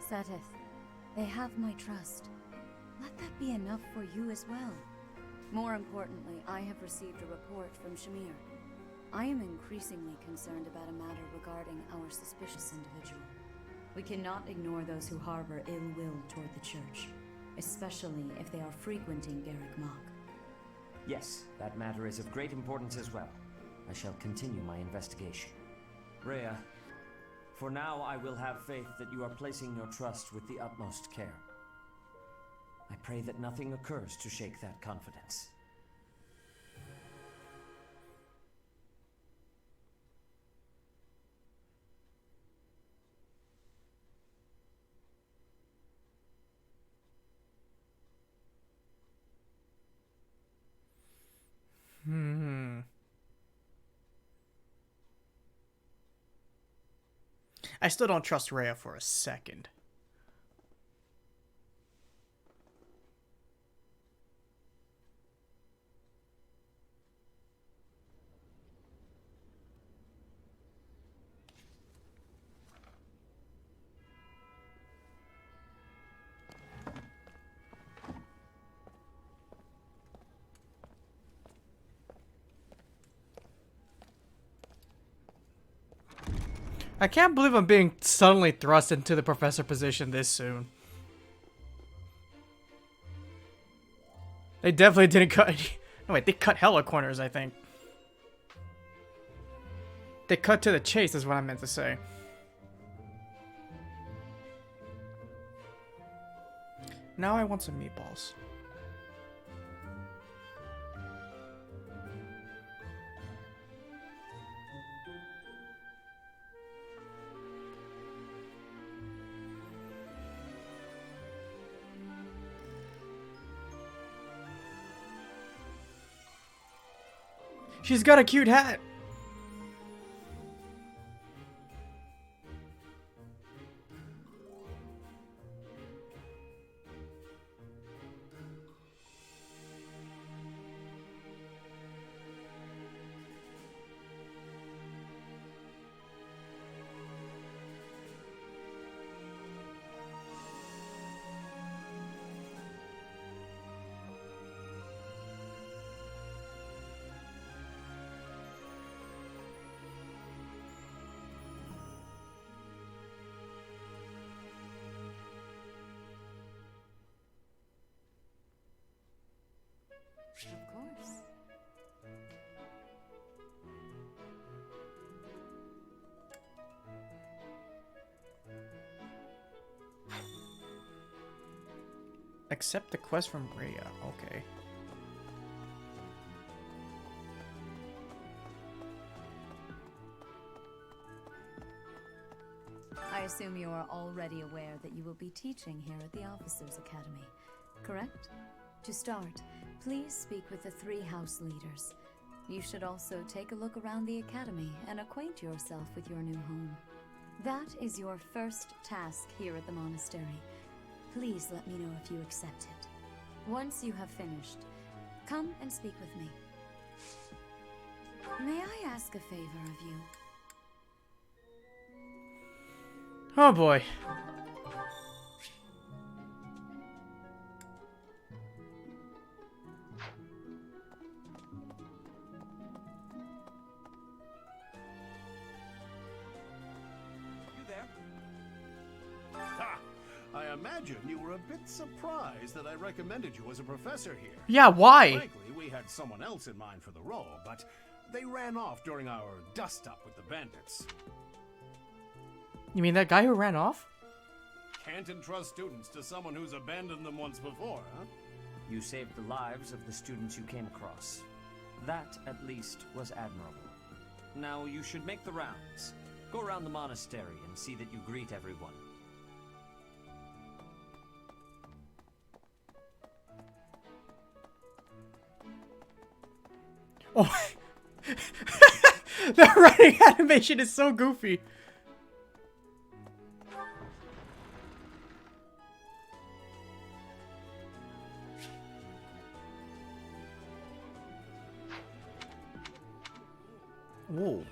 Sedith, they have my trust. Let that be enough for you as well. More importantly, I have received a report from Shamir. I am increasingly concerned about a matter regarding our suspicious individual. We cannot ignore those who harbor ill will toward the Church, especially if they are frequenting Garreg Mach. Yes, that matter is of great importance as well. I shall continue my investigation. Rhea, for now I will have faith that you are placing your trust with the utmost care. I pray that nothing occurs to shake that confidence. I still don't trust Rhea for a second. I can't believe I'm being suddenly thrust into the professor position this soon. They definitely didn't cut any... No, wait, they cut hella corners, I think. They cut to the chase, is what I meant to say. Now I want some meatballs. She's got a cute hat. Of course. Accept the quest from Rhea. Okay. I assume you are already aware that you will be teaching here at the Officers Academy, correct? To start, please speak with the 3 house leaders. You should also take a look around the academy and acquaint yourself with your new home. That is your first task here at the monastery. Please let me know if you accept it. Once you have finished, come and speak with me. May I ask a favor of you? Oh boy. I imagine you were a bit surprised that I recommended you as a professor here. Yeah, why? Frankly, we had someone else in mind for the role, but they ran off during our dust-up with the bandits. You mean that guy who ran off? Can't entrust students to someone who's abandoned them once before, huh? You saved the lives of the students you came across. That, at least, was admirable. Now you should make the rounds. Go around the monastery and see that you greet everyone. Oh, the running animation is so goofy. Whoa.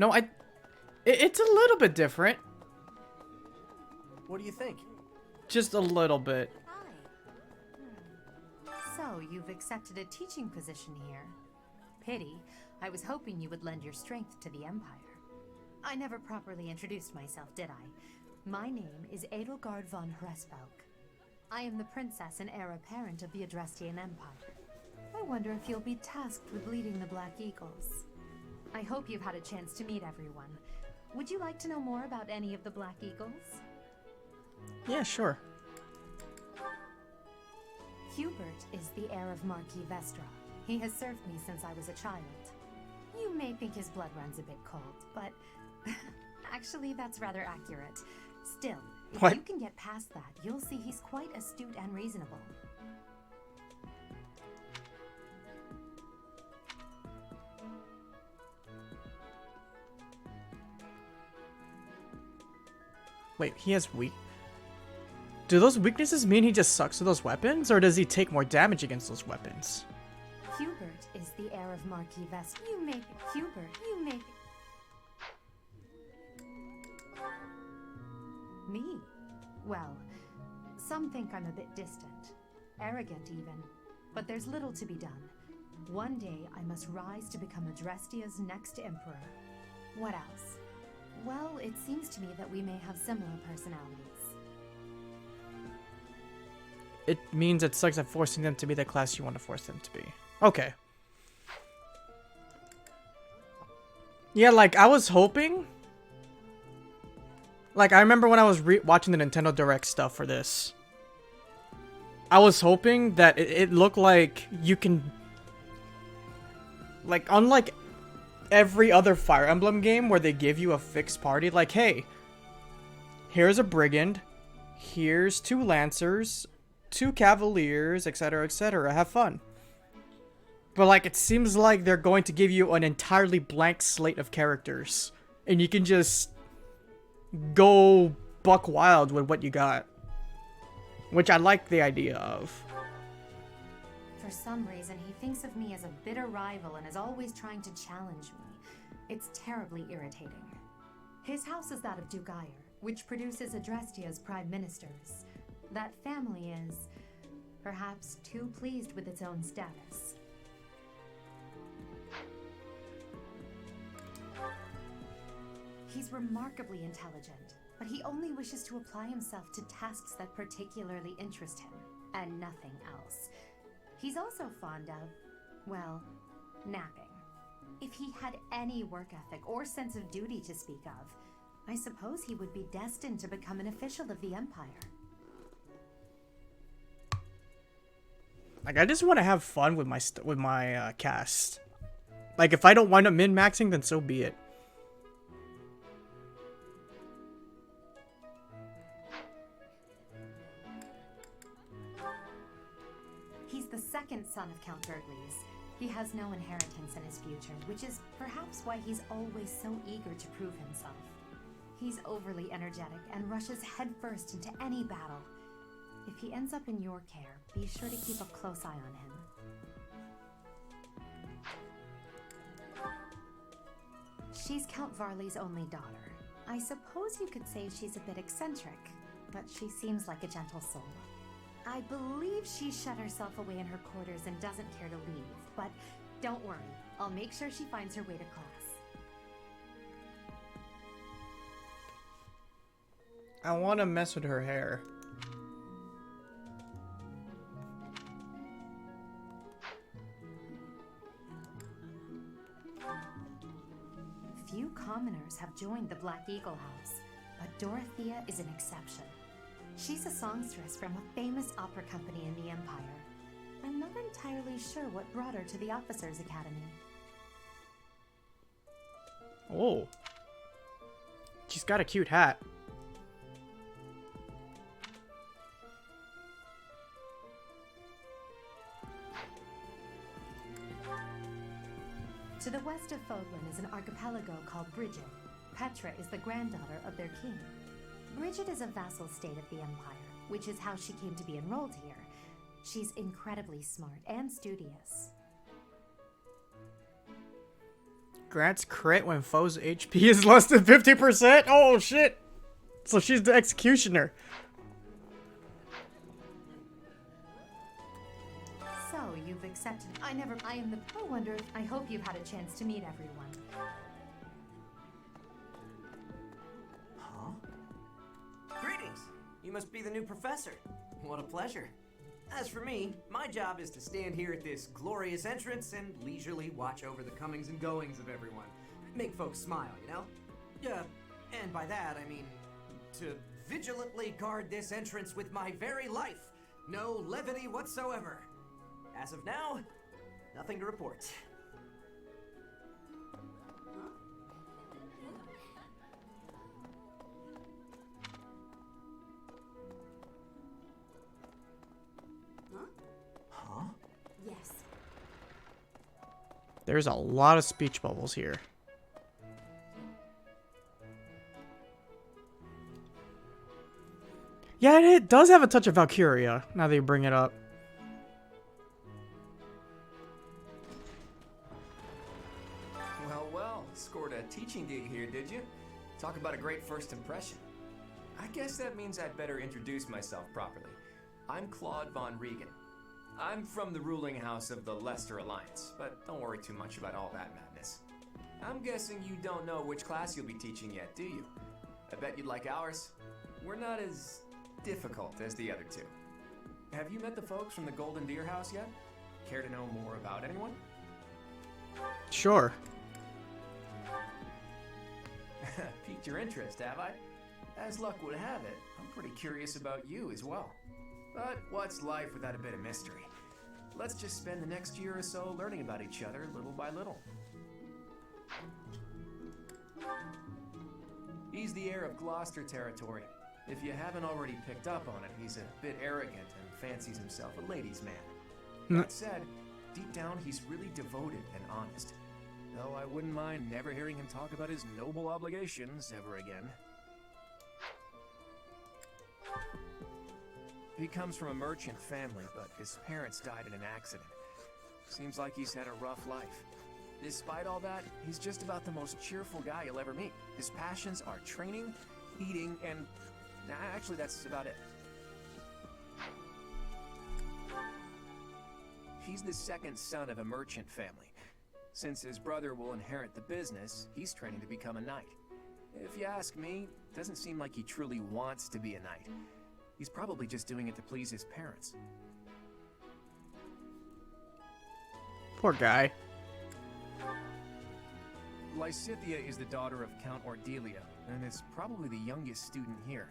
No, it's a little bit different. What do you think? Just a little bit. So, you've accepted a teaching position here. Pity. I was hoping you would lend your strength to the Empire. I never properly introduced myself, did I? My name is Edelgard von Hresvelk. I am the princess and heir apparent of the Adrestian Empire. I wonder if you'll be tasked with leading the Black Eagles. I hope you've had a chance to meet everyone. Would you like to know more about any of the Black Eagles? Yeah, sure. Hubert is the heir of Marquis Vestra. He has served me since I was a child. You may think his blood runs a bit cold, but actually that's rather accurate. Still, if you can get past that, you'll see he's quite astute and reasonable. Wait, he has weak... Do those weaknesses mean he just sucks with those weapons, or does he take more damage against those weapons? Hubert is the heir of Marquis Vestra. You make Hubert, you make... Me? Well, Some think I'm a bit distant, arrogant even, but there's little to be done. One day I must rise to become Adrestia's next emperor. What else? Well, it seems to me that we may have similar personalities. It means it sucks at forcing them to be the class you want to force them to be. Okay. Yeah, like, I was hoping... Like, I remember when I was watching the Nintendo Direct stuff for this. I was hoping that it looked like you can... Like, unlike every other Fire Emblem game where they give you a fixed party, like, hey, here's a Brigand, here's 2 Lancers, 2 Cavaliers, etc., etc. Have fun. But, like, it seems like they're going to give you an entirely blank slate of characters. And you can just go buck wild with what you got. Which I like the idea of. For some reason, he thinks of me as a bitter rival and is always trying to challenge me. It's terribly irritating. His house is that of Dugayer, which produces Adrestia's prime ministers. That family is, perhaps, too pleased with its own status. He's remarkably intelligent, but he only wishes to apply himself to tasks that particularly interest him, and nothing else. He's also fond of, well, napping. If he had any work ethic or sense of duty to speak of, I suppose he would be destined to become an official of the Empire. Like, I just want to have fun with my cast. Like, if I don't wind up min-maxing, then so be it. He's the second son of Count Gurgles. He has no inheritance in his future, which is perhaps why he's always so eager to prove himself. He's overly energetic and rushes headfirst into any battle. If he ends up in your care, be sure to keep a close eye on him. She's Count Varley's only daughter. I suppose you could say she's a bit eccentric, but she seems like a gentle soul. I believe she shut herself away in her quarters and doesn't care to leave, but don't worry, I'll make sure she finds her way to class. I want to mess with her hair. Few commoners have joined the Black Eagle House, but Dorothea is an exception. She's a songstress from a famous opera company in the Empire. I'm not entirely sure what brought her to the Officers' Academy. Oh. She's got a cute hat. To the west of Fodlan is an archipelago called Brigid. Petra is the granddaughter of their king. Brigid is a vassal state of the Empire, which is how she came to be enrolled here. She's incredibly smart and studious. Grants crit when foe's HP is less than 50%? Oh shit! So she's the executioner. So, you've accepted... I wonder if... I hope you've had a chance to meet everyone. Greetings! You must be the new professor. What a pleasure. As for me, my job is to stand here at this glorious entrance and leisurely watch over the comings and goings of everyone. Make folks smile, you know? And by that, I mean to vigilantly guard this entrance with my very life. No levity whatsoever. As of now, nothing to report. Yes. There's a lot of speech bubbles here. Yeah, it does have a touch of Valkyria, now that you bring it up. Well, scored a teaching gig here, did you? Talk about a great first impression. I guess that means I'd better introduce myself properly. I'm Claude Von Regan. I'm from the ruling house of the Leicester Alliance, but don't worry too much about all that madness. I'm guessing you don't know which class you'll be teaching yet, do you? I bet you'd like ours. We're not as difficult as the other two. Have you met the folks from the Golden Deer House yet? Care to know more about anyone? Sure. Piqued your interest, have I? As luck would have it, I'm pretty curious about you as well. But what's life without a bit of mystery? Let's just spend the next year or so learning about each other little by little. He's the heir of Gloucester territory. If you haven't already picked up on it, he's a bit arrogant and fancies himself a ladies' man. That said, deep down he's really devoted and honest. Though I wouldn't mind never hearing him talk about his noble obligations ever again. He comes from a merchant family, but his parents died in an accident. Seems like he's had a rough life. Despite all that, he's just about the most cheerful guy you'll ever meet. His passions are training, eating, and... Nah, actually, that's about it. He's the second son of a merchant family. Since his brother will inherit the business, he's training to become a knight. If you ask me, it doesn't seem like he truly wants to be a knight. He's probably just doing it to please his parents. Poor guy. Lysithea is the daughter of Count Ordelia, and is probably the youngest student here.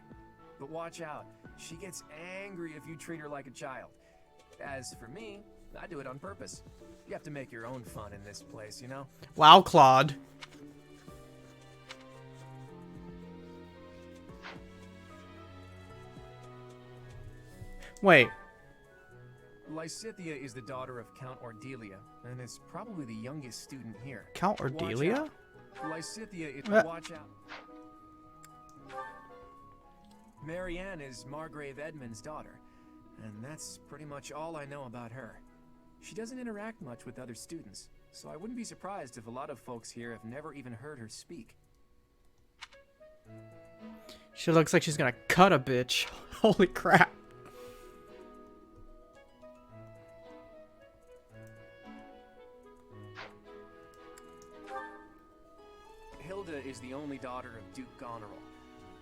But watch out, she gets angry if you treat her like a child. As for me, I do it on purpose. You have to make your own fun in this place, you know? Wow, Claude. Wait. Lysithea is the daughter of Count Ordelia, and is probably the youngest student here. Count Ordelia? Lysithea is... Watch out. Marianne is Margrave Edmund's daughter, and that's pretty much all I know about her. She doesn't interact much with other students, so I wouldn't be surprised if a lot of folks here have never even heard her speak. She looks like she's gonna cut a bitch. Holy crap. Hilda is the only daughter of Duke Goneril.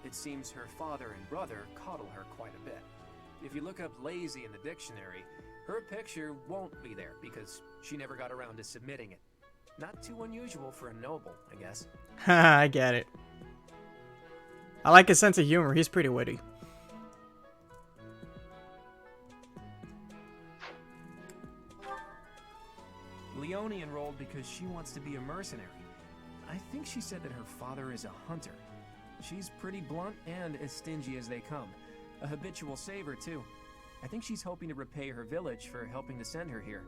It seems her father and brother coddle her quite a bit. If you look up lazy in the dictionary, her picture won't be there because she never got around to submitting it. Not too unusual for a noble, I guess. Haha, I get it. I like his sense of humor. He's pretty witty. Leone enrolled because she wants to be a mercenary. I think she said that her father is a hunter. She's pretty blunt and as stingy as they come. A habitual saver, too. I think she's hoping to repay her village for helping to send her here.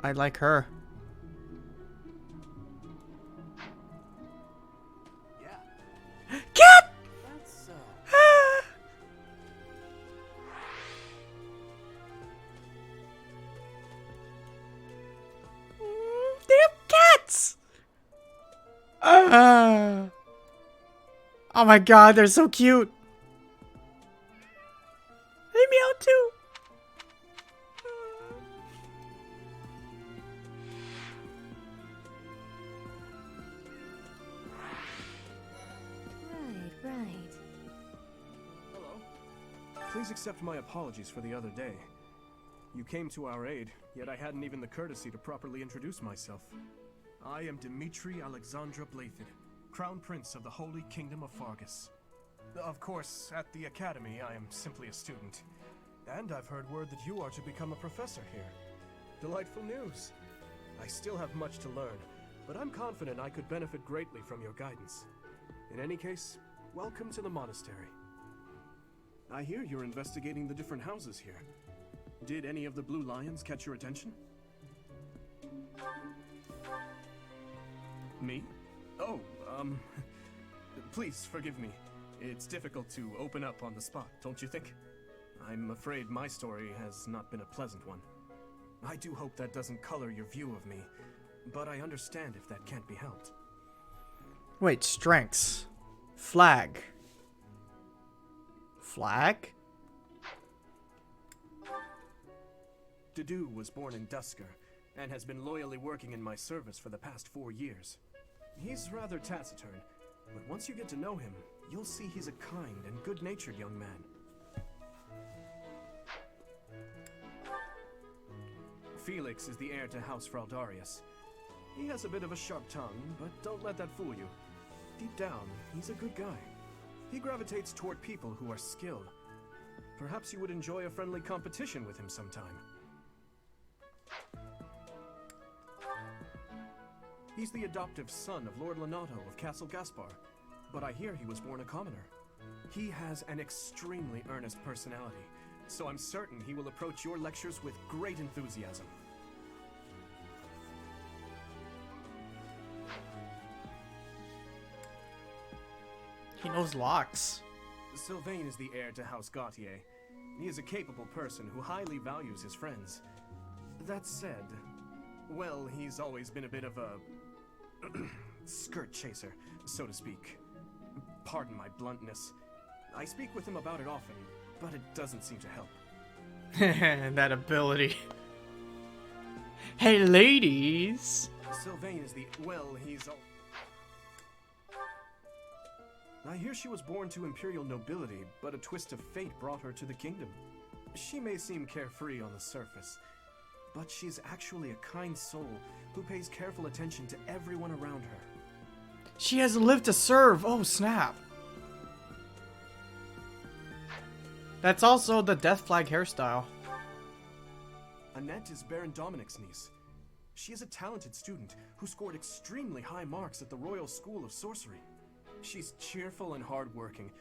I like her. Yeah. Cat! That's, Damn cats! Oh my god, they're so cute. They meow too. Right. Hello. Please accept my apologies for the other day. You came to our aid, yet I hadn't even the courtesy to properly introduce myself. I am Dimitri Alexandra Blaiddyd, Crown Prince of the Holy Kingdom of Faerghus. Of course, at the Academy, I am simply a student. And I've heard word that you are to become a professor here. Delightful news. I still have much to learn, but I'm confident I could benefit greatly from your guidance. In any case, welcome to the monastery. I hear you're investigating the different houses here. Did any of the Blue Lions catch your attention? Me? Oh, please forgive me. It's difficult to open up on the spot, don't you think? I'm afraid my story has not been a pleasant one. I do hope that doesn't color your view of me, but I understand if that can't be helped. Wait, strengths. Flag. Flag? Dedue was born in Dusker, and has been loyally working in my service for the past 4 years. He's rather taciturn, but once you get to know him, you'll see he's a kind and good-natured young man. Felix is the heir to House Fraldarius. He has a bit of a sharp tongue, but don't let that fool you. Deep down, he's a good guy. He gravitates toward people who are skilled. Perhaps you would enjoy a friendly competition with him sometime. He's the adoptive son of Lord Lonato of Castle Gaspar, but I hear he was born a commoner. He has an extremely earnest personality, so I'm certain he will approach your lectures with great enthusiasm. He knows locks. Sylvain is the heir to House Gautier. He is a capable person who highly values his friends. That said, well, he's always been a bit of a skirt chaser, so to speak. Pardon my bluntness. I speak with him about it often, but it doesn't seem to help. That ability. Hey, ladies! Sylvain is the... well, he's... I hear she was born to imperial nobility, but a twist of fate brought her to the kingdom. She may seem carefree on the surface, but she's actually a kind soul who pays careful attention to everyone around her. She has lived to serve! Oh, snap! That's also the Death Flag hairstyle. Annette is Baron Dominic's niece. She is a talented student who scored extremely high marks at the Royal School of Sorcery. She's cheerful and hardworking.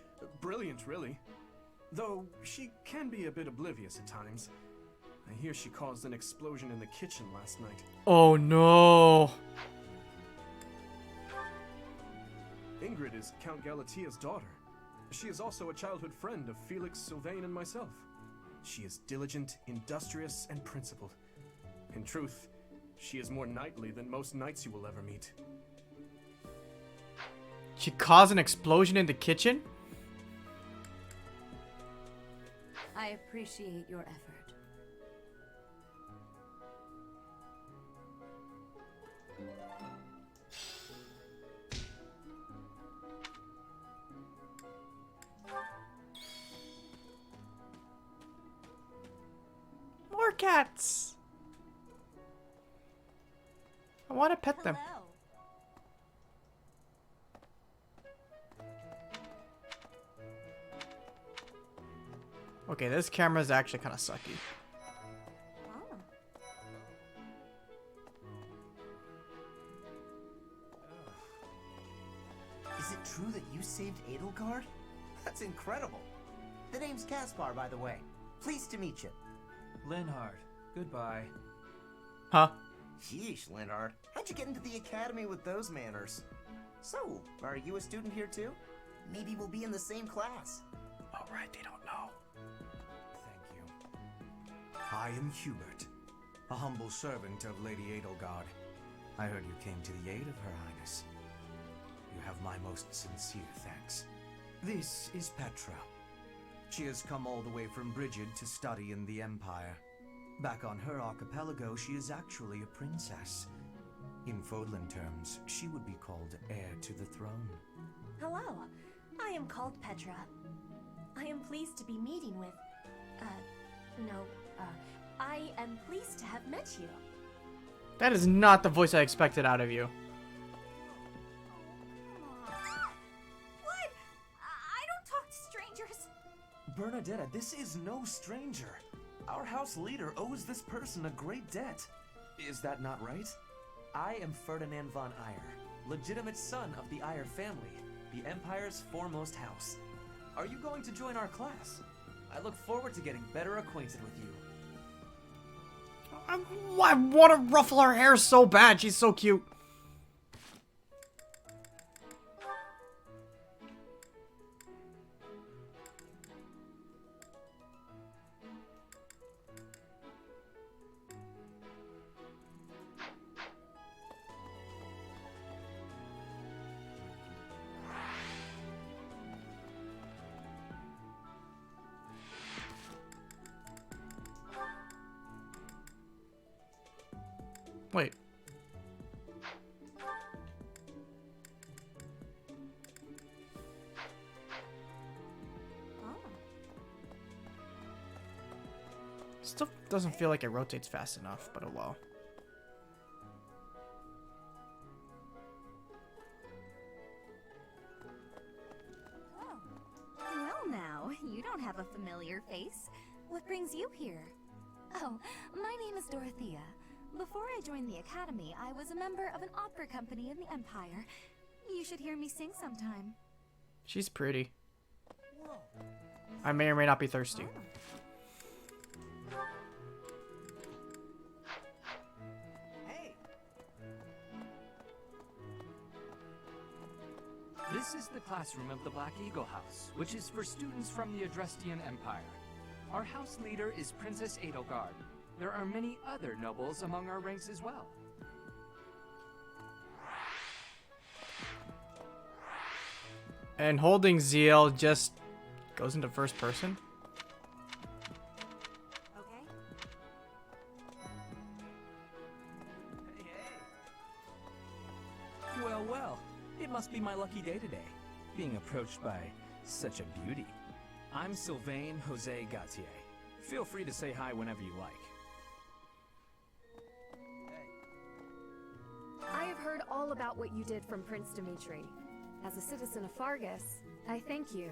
Brilliant, really. Though she can be a bit oblivious at times. I hear she caused an explosion in the kitchen last night. Oh no! Ingrid is Count Galatia's daughter. She is also a childhood friend of Felix, Sylvain, and myself. She is diligent, industrious, and principled. In truth, she is more knightly than most knights you will ever meet. She caused an explosion in the kitchen? I appreciate your effort. More cats! I want to pet them. Okay, this camera is actually kind of sucky. Is it true that you saved Edelgard? That's incredible. The name's Caspar, by the way. Pleased to meet you. Linhard, goodbye. Huh? Sheesh, Linhard. How'd you get into the academy with those manners? So, are you a student here too? Maybe we'll be in the same class. Oh, right, they don't know. Thank you. I am Hubert, a humble servant of Lady Edelgard. I heard you came to the aid of Her Highness. You have my most sincere thanks. This is Petra. She has come all the way from Brigid to study in the Empire. Back on her archipelago, she is actually a princess. In Fodlan terms, she would be called heir to the throne. Hello, I am called Petra. I am pleased to be meeting with... I am pleased to have met you. That is not the voice I expected out of you. What? I don't talk to strangers. Bernadetta, this is no stranger. Our house leader owes this person a great debt. Is that not right? I am Ferdinand von Eyre, legitimate son of the Eyre family, the Empire's foremost house. Are you going to join our class? I look forward to getting better acquainted with you. I want to ruffle her hair so bad. She's so cute. Still doesn't feel like it rotates fast enough, but oh well. Well now, you don't have a familiar face. What brings you here? Oh, my name is Dorothea. Before I joined the Academy, I was a member of an opera company in the Empire. You should hear me sing sometime. She's pretty. I may or may not be thirsty. This is the classroom of the Black Eagle House, which is for students from the Adrestian Empire. Our house leader is Princess Edelgard. There are many other nobles among our ranks as well. And holding Zeal just goes into first person. Well, well, it must be my lucky day today, being approached by such a beauty. I'm Sylvain Jose Gautier. Feel free to say hi whenever you like. I have heard all about what you did from Prince Dimitri. As a citizen of Fargus, I thank you.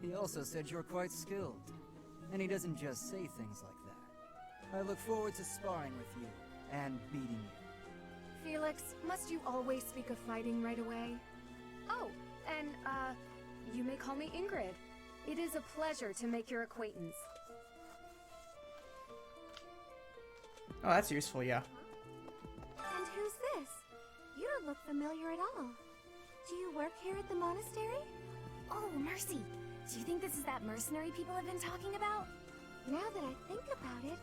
He also said you're quite skilled. And he doesn't just say things like that. I look forward to sparring with you and beating you. Felix, must you always speak of fighting right away? Oh, and, you may call me Ingrid. It is a pleasure to make your acquaintance. Oh, that's useful, yeah. And who's this? You don't look familiar at all. Do you work here at the monastery? Oh, Mercy! Do you think this is that mercenary people have been talking about? Now that I think about it,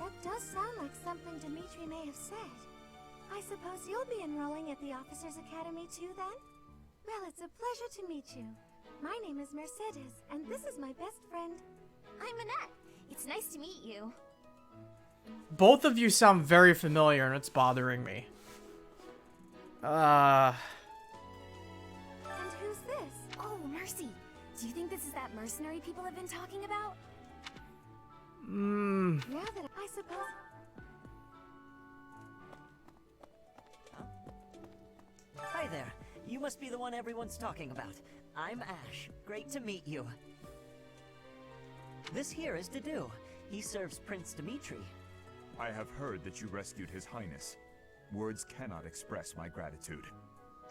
that does sound like something Dimitri may have said. I suppose you'll be enrolling at the Officers' Academy too, then? Well, it's a pleasure to meet you. My name is Mercedes, and this is my best friend. I'm Annette. It's nice to meet you. Both of you sound very familiar, and it's bothering me. And who's this? Oh, Mercy. Do you think this is that mercenary people have been talking about? Now that I suppose... Hi there. You must be the one everyone's talking about. I'm Ash. Great to meet you. This here is Dedue. He serves Prince Dimitri. I have heard that you rescued His Highness. Words cannot express my gratitude.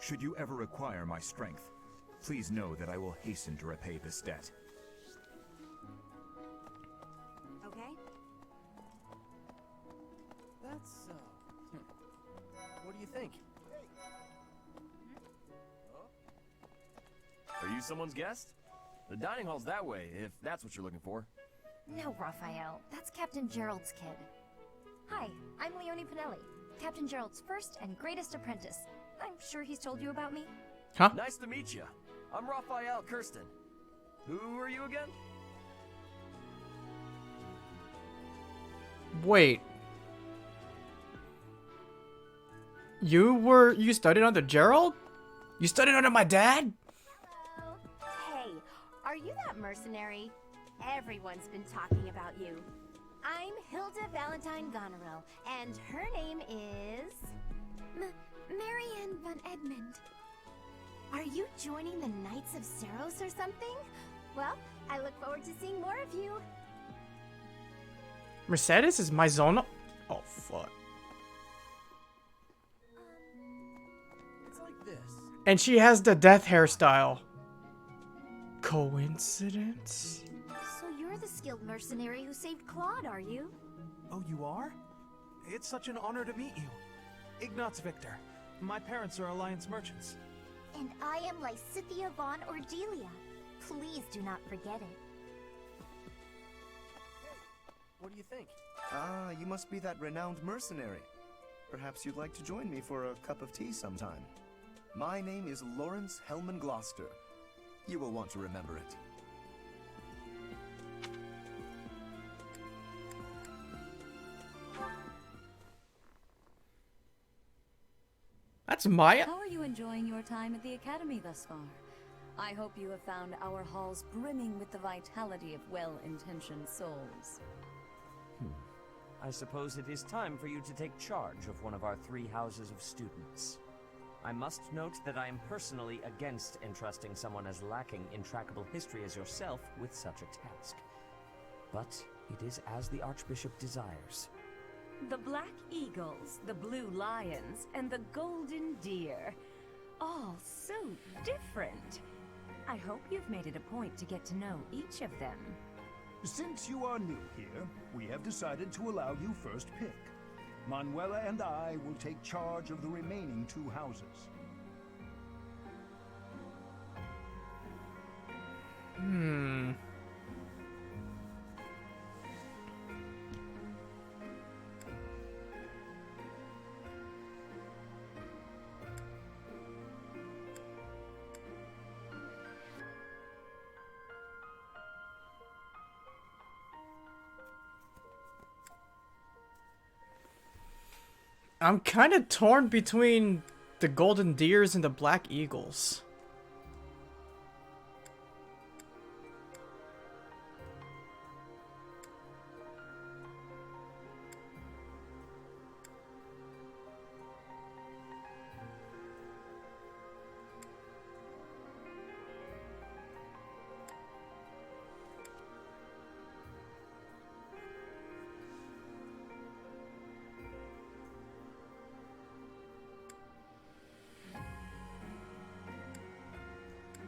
Should you ever require my strength, please know that I will hasten to repay this debt. Okay. That's, what do you think? Are you someone's guest? The dining hall's that way, if that's what you're looking for. No, Raphael. That's Captain Gerald's kid. Hi, I'm Leonie Pinelli, Captain Gerald's first and greatest apprentice. I'm sure he's told you about me. Huh? Nice to meet you. I'm Raphael Kirsten. Who are you again? Wait. You studied under Gerald? You studied under my dad? Hey, are you that mercenary? Everyone's been talking about you. I'm Hilda Valentine Goneril, and her name is... Marianne von Edmund. Are you joining the Knights of Ceros or something? Well, I look forward to seeing more of you. Mercedes is my zona. Oh, fuck. It's like this. And she has the death hairstyle. Coincidence? So you're the skilled mercenary who saved Claude, are you? Oh, you are? It's such an honor to meet you. Ignatz Victor. My parents are Alliance merchants. And I am Lysithea von Ordelia. Please do not forget it. What do you think? Ah, you must be that renowned mercenary. Perhaps you'd like to join me for a cup of tea sometime. My name is Lawrence Hellman Gloucester. You will want to remember it. That's Maya. How are you enjoying your time at the Academy thus far? I hope you have found our halls brimming with the vitality of well-intentioned souls. I suppose it is time for you to take charge of one of our 3 houses of students. I must note that I am personally against entrusting someone as lacking in trackable history as yourself with such a task. But it is as the Archbishop desires. The Black Eagles, the Blue Lions, and the Golden Deer. All so different. I hope you've made it a point to get to know each of them. Since you are new here, we have decided to allow you first pick. Manuela and I will take charge of the remaining 2 houses. I'm kind of torn between the Golden Deers and the Black Eagles.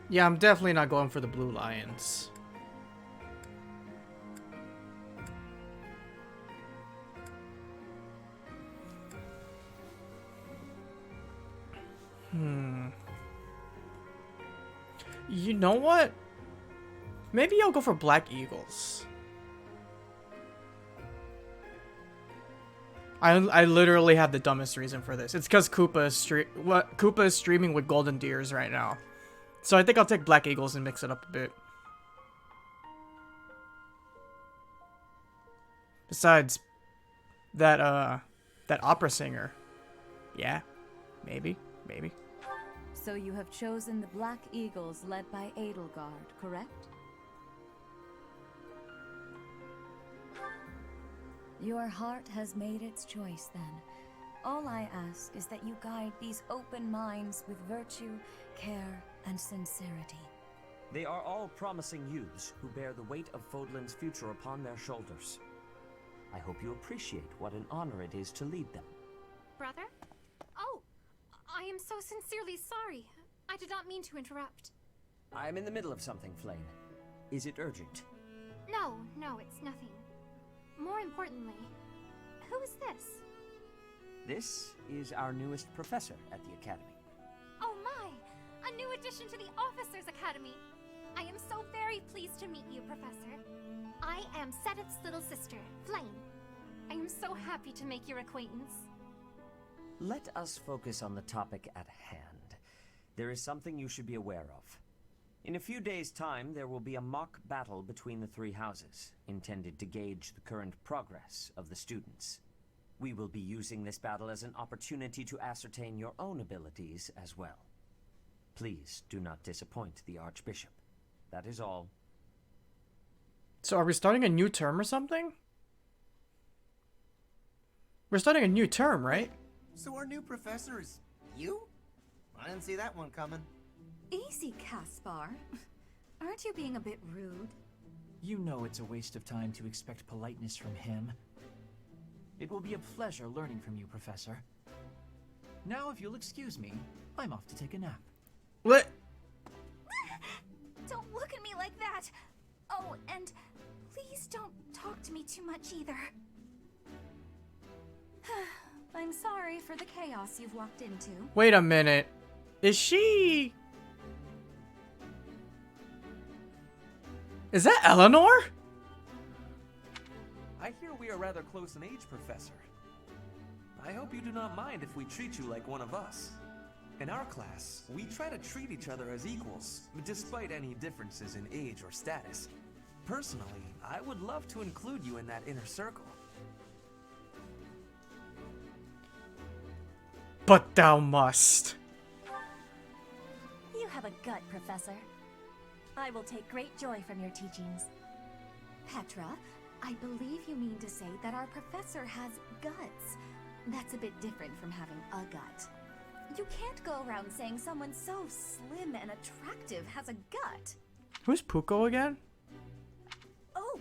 Yeah, I'm definitely not going for the Blue Lions. You know what? Maybe I'll go for Black Eagles. I literally have the dumbest reason for this. It's because Koopa is streaming with Golden Deers right now. So I think I'll take Black Eagles and mix it up a bit. Besides, that opera singer. Yeah, maybe. So you have chosen the Black Eagles led by Edelgard, correct? Your heart has made its choice then. All I ask is that you guide these open minds with virtue, care, and sincerity. They are all promising youths who bear the weight of Fodlan's future upon their shoulders. I hope you appreciate what an honor it is to lead them. Brother? Oh, I am so sincerely sorry. I did not mean to interrupt. I am in the middle of something, Flame. Is it urgent? No, it's nothing. More importantly, who is this? This is our newest professor at the Academy. Oh my! A new addition to the Officers Academy! I am so very pleased to meet you, Professor. I am Seteth's little sister, Flame. I am so happy to make your acquaintance. Let us focus on the topic at hand. There is something you should be aware of. In a few days' time, there will be a mock battle between the 3 houses, intended to gauge the current progress of the students. We will be using this battle as an opportunity to ascertain your own abilities as well. Please do not disappoint the Archbishop. That is all. So are we starting a new term or something? We're starting a new term, right? So our new professor is you? I didn't see that one coming. Easy, Caspar. Aren't you being a bit rude? You know it's a waste of time to expect politeness from him. It will be a pleasure learning from you, Professor. Now, if you'll excuse me, I'm off to take a nap. What? Don't look at me like that! Oh, and please don't talk to me too much either. I'm sorry for the chaos you've walked into. Wait a minute. Is she... Is that Eleanor? I hear we are rather close in age, Professor. I hope you do not mind if we treat you like one of us. In our class, we try to treat each other as equals, despite any differences in age or status. Personally, I would love to include you in that inner circle. But thou must. You have a gut, Professor. I will take great joy from your teachings. Petra, I believe you mean to say that our professor has guts. That's a bit different from having a gut. You can't go around saying someone so slim and attractive has a gut. Who's Puko again? Oh,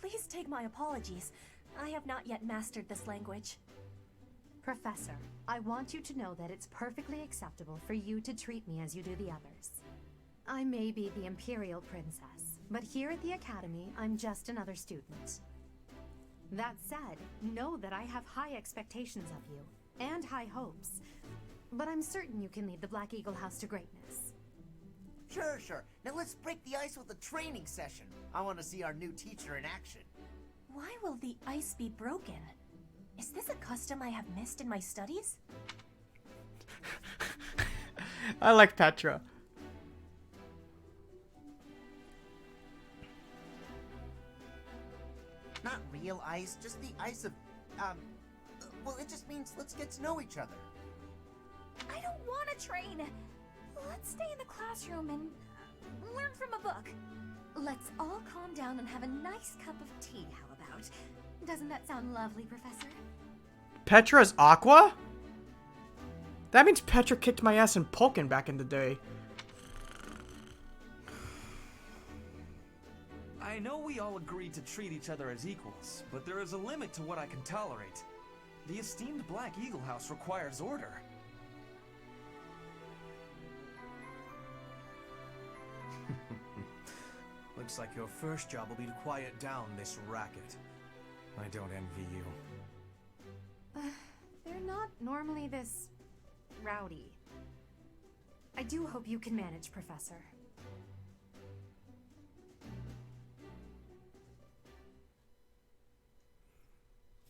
please take my apologies. I have not yet mastered this language. Professor, I want you to know that it's perfectly acceptable for you to treat me as you do the others. I may be the Imperial Princess, but here at the Academy, I'm just another student. That said, know that I have high expectations of you, and high hopes. But I'm certain you can lead the Black Eagle House to greatness. Sure, sure. Now let's break the ice with a training session. I want to see our new teacher in action. Why will the ice be broken? Is this a custom I have missed in my studies? I like Petra. Not real ice, just the ice of, well, it just means let's get to know each other. I don't want to train. Let's stay in the classroom and learn from a book. Let's all calm down and have a nice cup of tea, how about? Doesn't that sound lovely, Professor? Petra's Aqua? That means Petra kicked my ass in Pokken back in the day. I know we all agreed to treat each other as equals, but there is a limit to what I can tolerate. The esteemed Black Eagle House requires order. Looks like your first job will be to quiet down this racket. I don't envy you. They're not normally this rowdy. I do hope you can manage, Professor.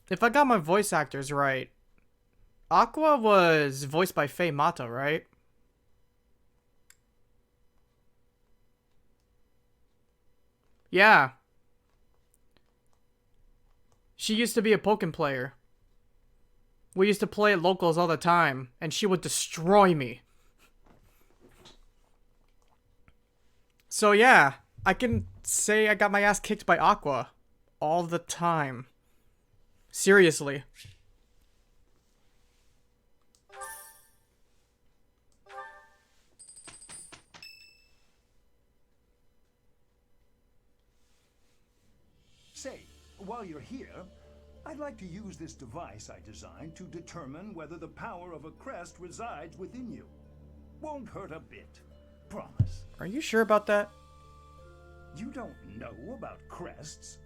If I got my voice actors right, Aqua was voiced by Faye Mata, right? Yeah. She used to be a Pokken player. We used to play at locals all the time, and she would destroy me. So yeah, I can say I got my ass kicked by Aqua all the time. Seriously. Say, while you're here, I'd like to use this device I designed to determine whether the power of a crest resides within you. Won't hurt a bit. Promise. Are you sure about that? You don't know about crests?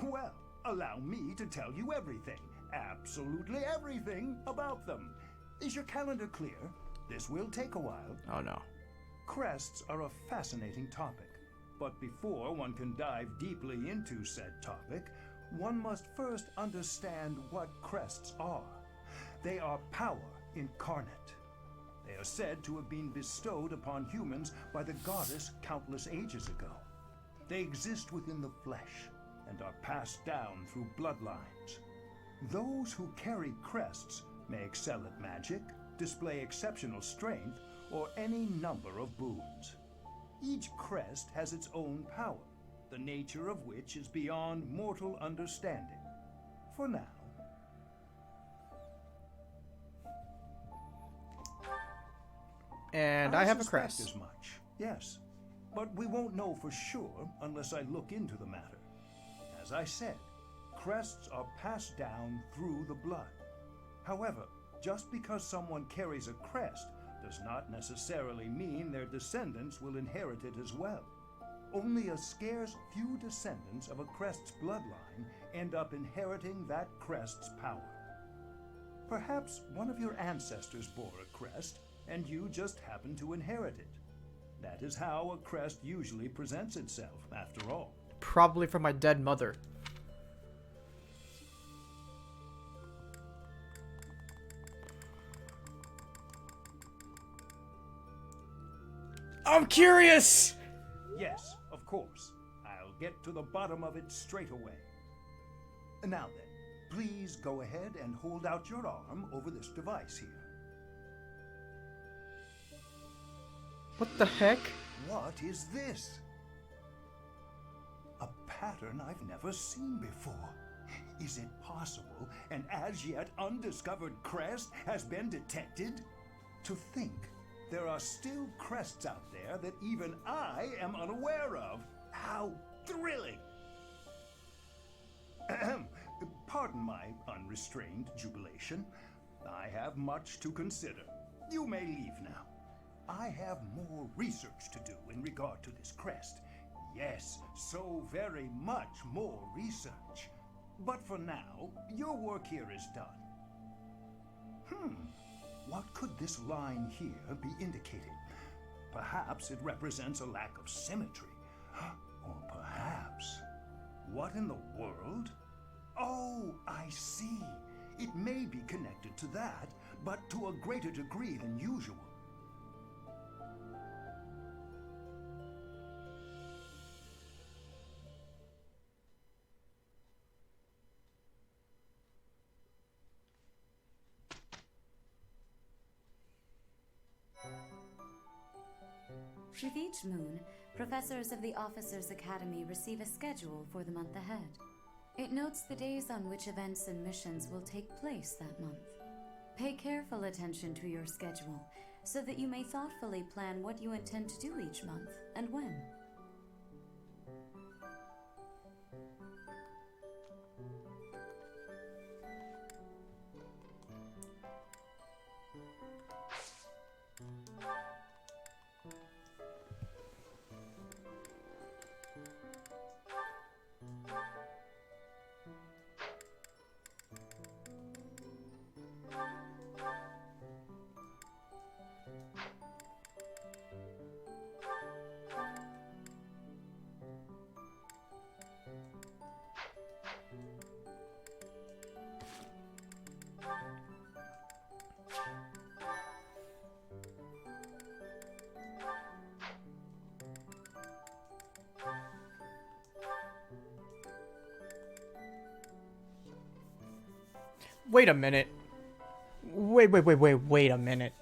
Well, allow me to tell you everything, absolutely everything about them. Is your calendar clear? This will take a while. Oh no. Crests are a fascinating topic, but before one can dive deeply into said topic, one must first understand what crests are. They are power incarnate. They are said to have been bestowed upon humans by the goddess countless ages ago. They exist within the flesh and are passed down through bloodlines. Those who carry crests may excel at magic, display exceptional strength, or any number of boons. Each crest has its own power, the nature of which is beyond mortal understanding. For now. And I have a suspect crest. as much, yes. But we won't know for sure unless I look into the matter. As I said, crests are passed down through the blood. However, just because someone carries a crest does not necessarily mean their descendants will inherit it as well. Only a scarce few descendants of a crest's bloodline end up inheriting that crest's power. Perhaps one of your ancestors bore a crest, and you just happen to inherit it. That is how a crest usually presents itself, after all. Probably from my dead mother. I'm curious! Yes, of course. I'll get to the bottom of it straight away. Now then, please go ahead and hold out your arm over this device here. What the heck? What is this? A pattern I've never seen before. Is it possible an as yet undiscovered crest has been detected? To think there are still crests out there that even I am unaware of. How thrilling! Ahem. Pardon my unrestrained jubilation. I have much to consider. You may leave now. I have more research to do in regard to this crest. Yes, so very much more research. But for now, your work here is done. What could this line here be indicating? Perhaps it represents a lack of symmetry. Or perhaps... What in the world? Oh, I see. It may be connected to that, but to a greater degree than usual. With each moon, professors of the Officers' Academy receive a schedule for the month ahead. It notes the days on which events and missions will take place that month. Pay careful attention to your schedule, so that you may thoughtfully plan what you intend to do each month and when. Wait a minute. Wait a minute.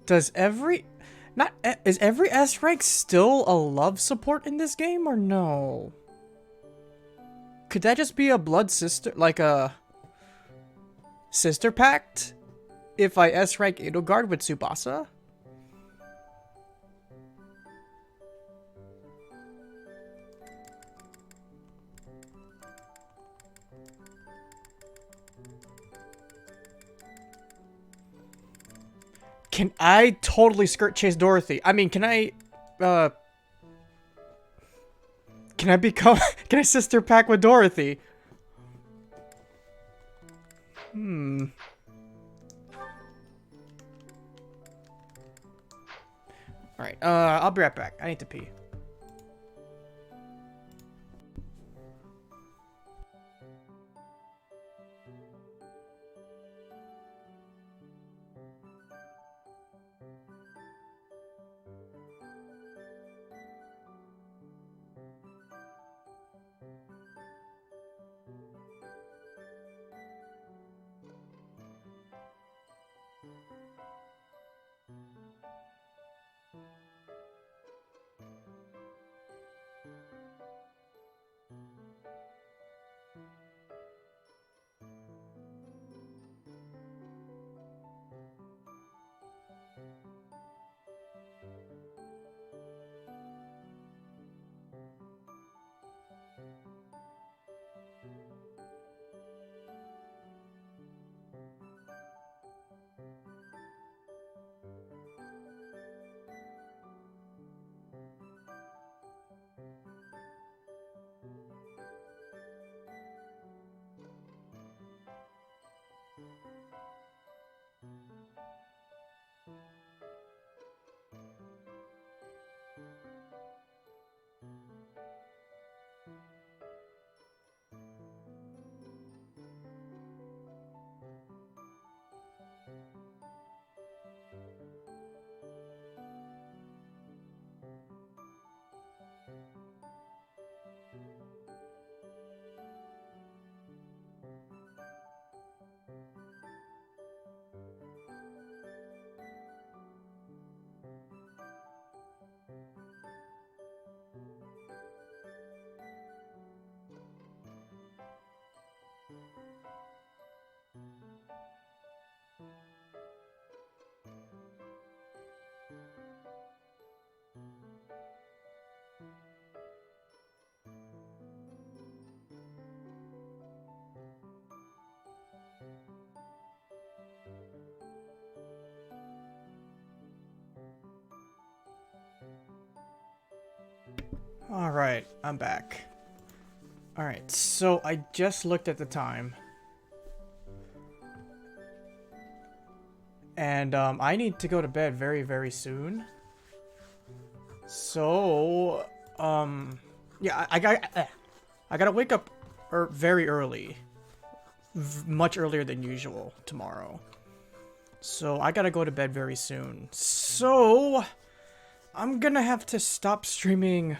Does every... Not... Is every S rank still a love support in this game, or no? Could that just be a blood sister... Like a... Sister pact? If I S rank Edelgard with Tsubasa? Can I totally skirt chase Dorothy? I mean, can I become... Can I sister pack with Dorothy? Alright, I'll be right back. I need to pee. Alright, I'm back. Alright, so I just looked at the time. And I need to go to bed very, very soon. So, yeah, I gotta wake up very early. Much earlier than usual tomorrow. So I gotta go to bed very soon. So I'm gonna have to stop streaming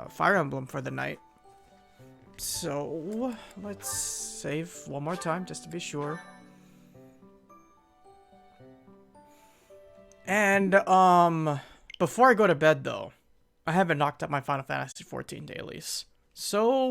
Fire Emblem for the night. So let's save one more time just to be sure. And before I go to bed though, I haven't knocked out my Final Fantasy XIV dailies. So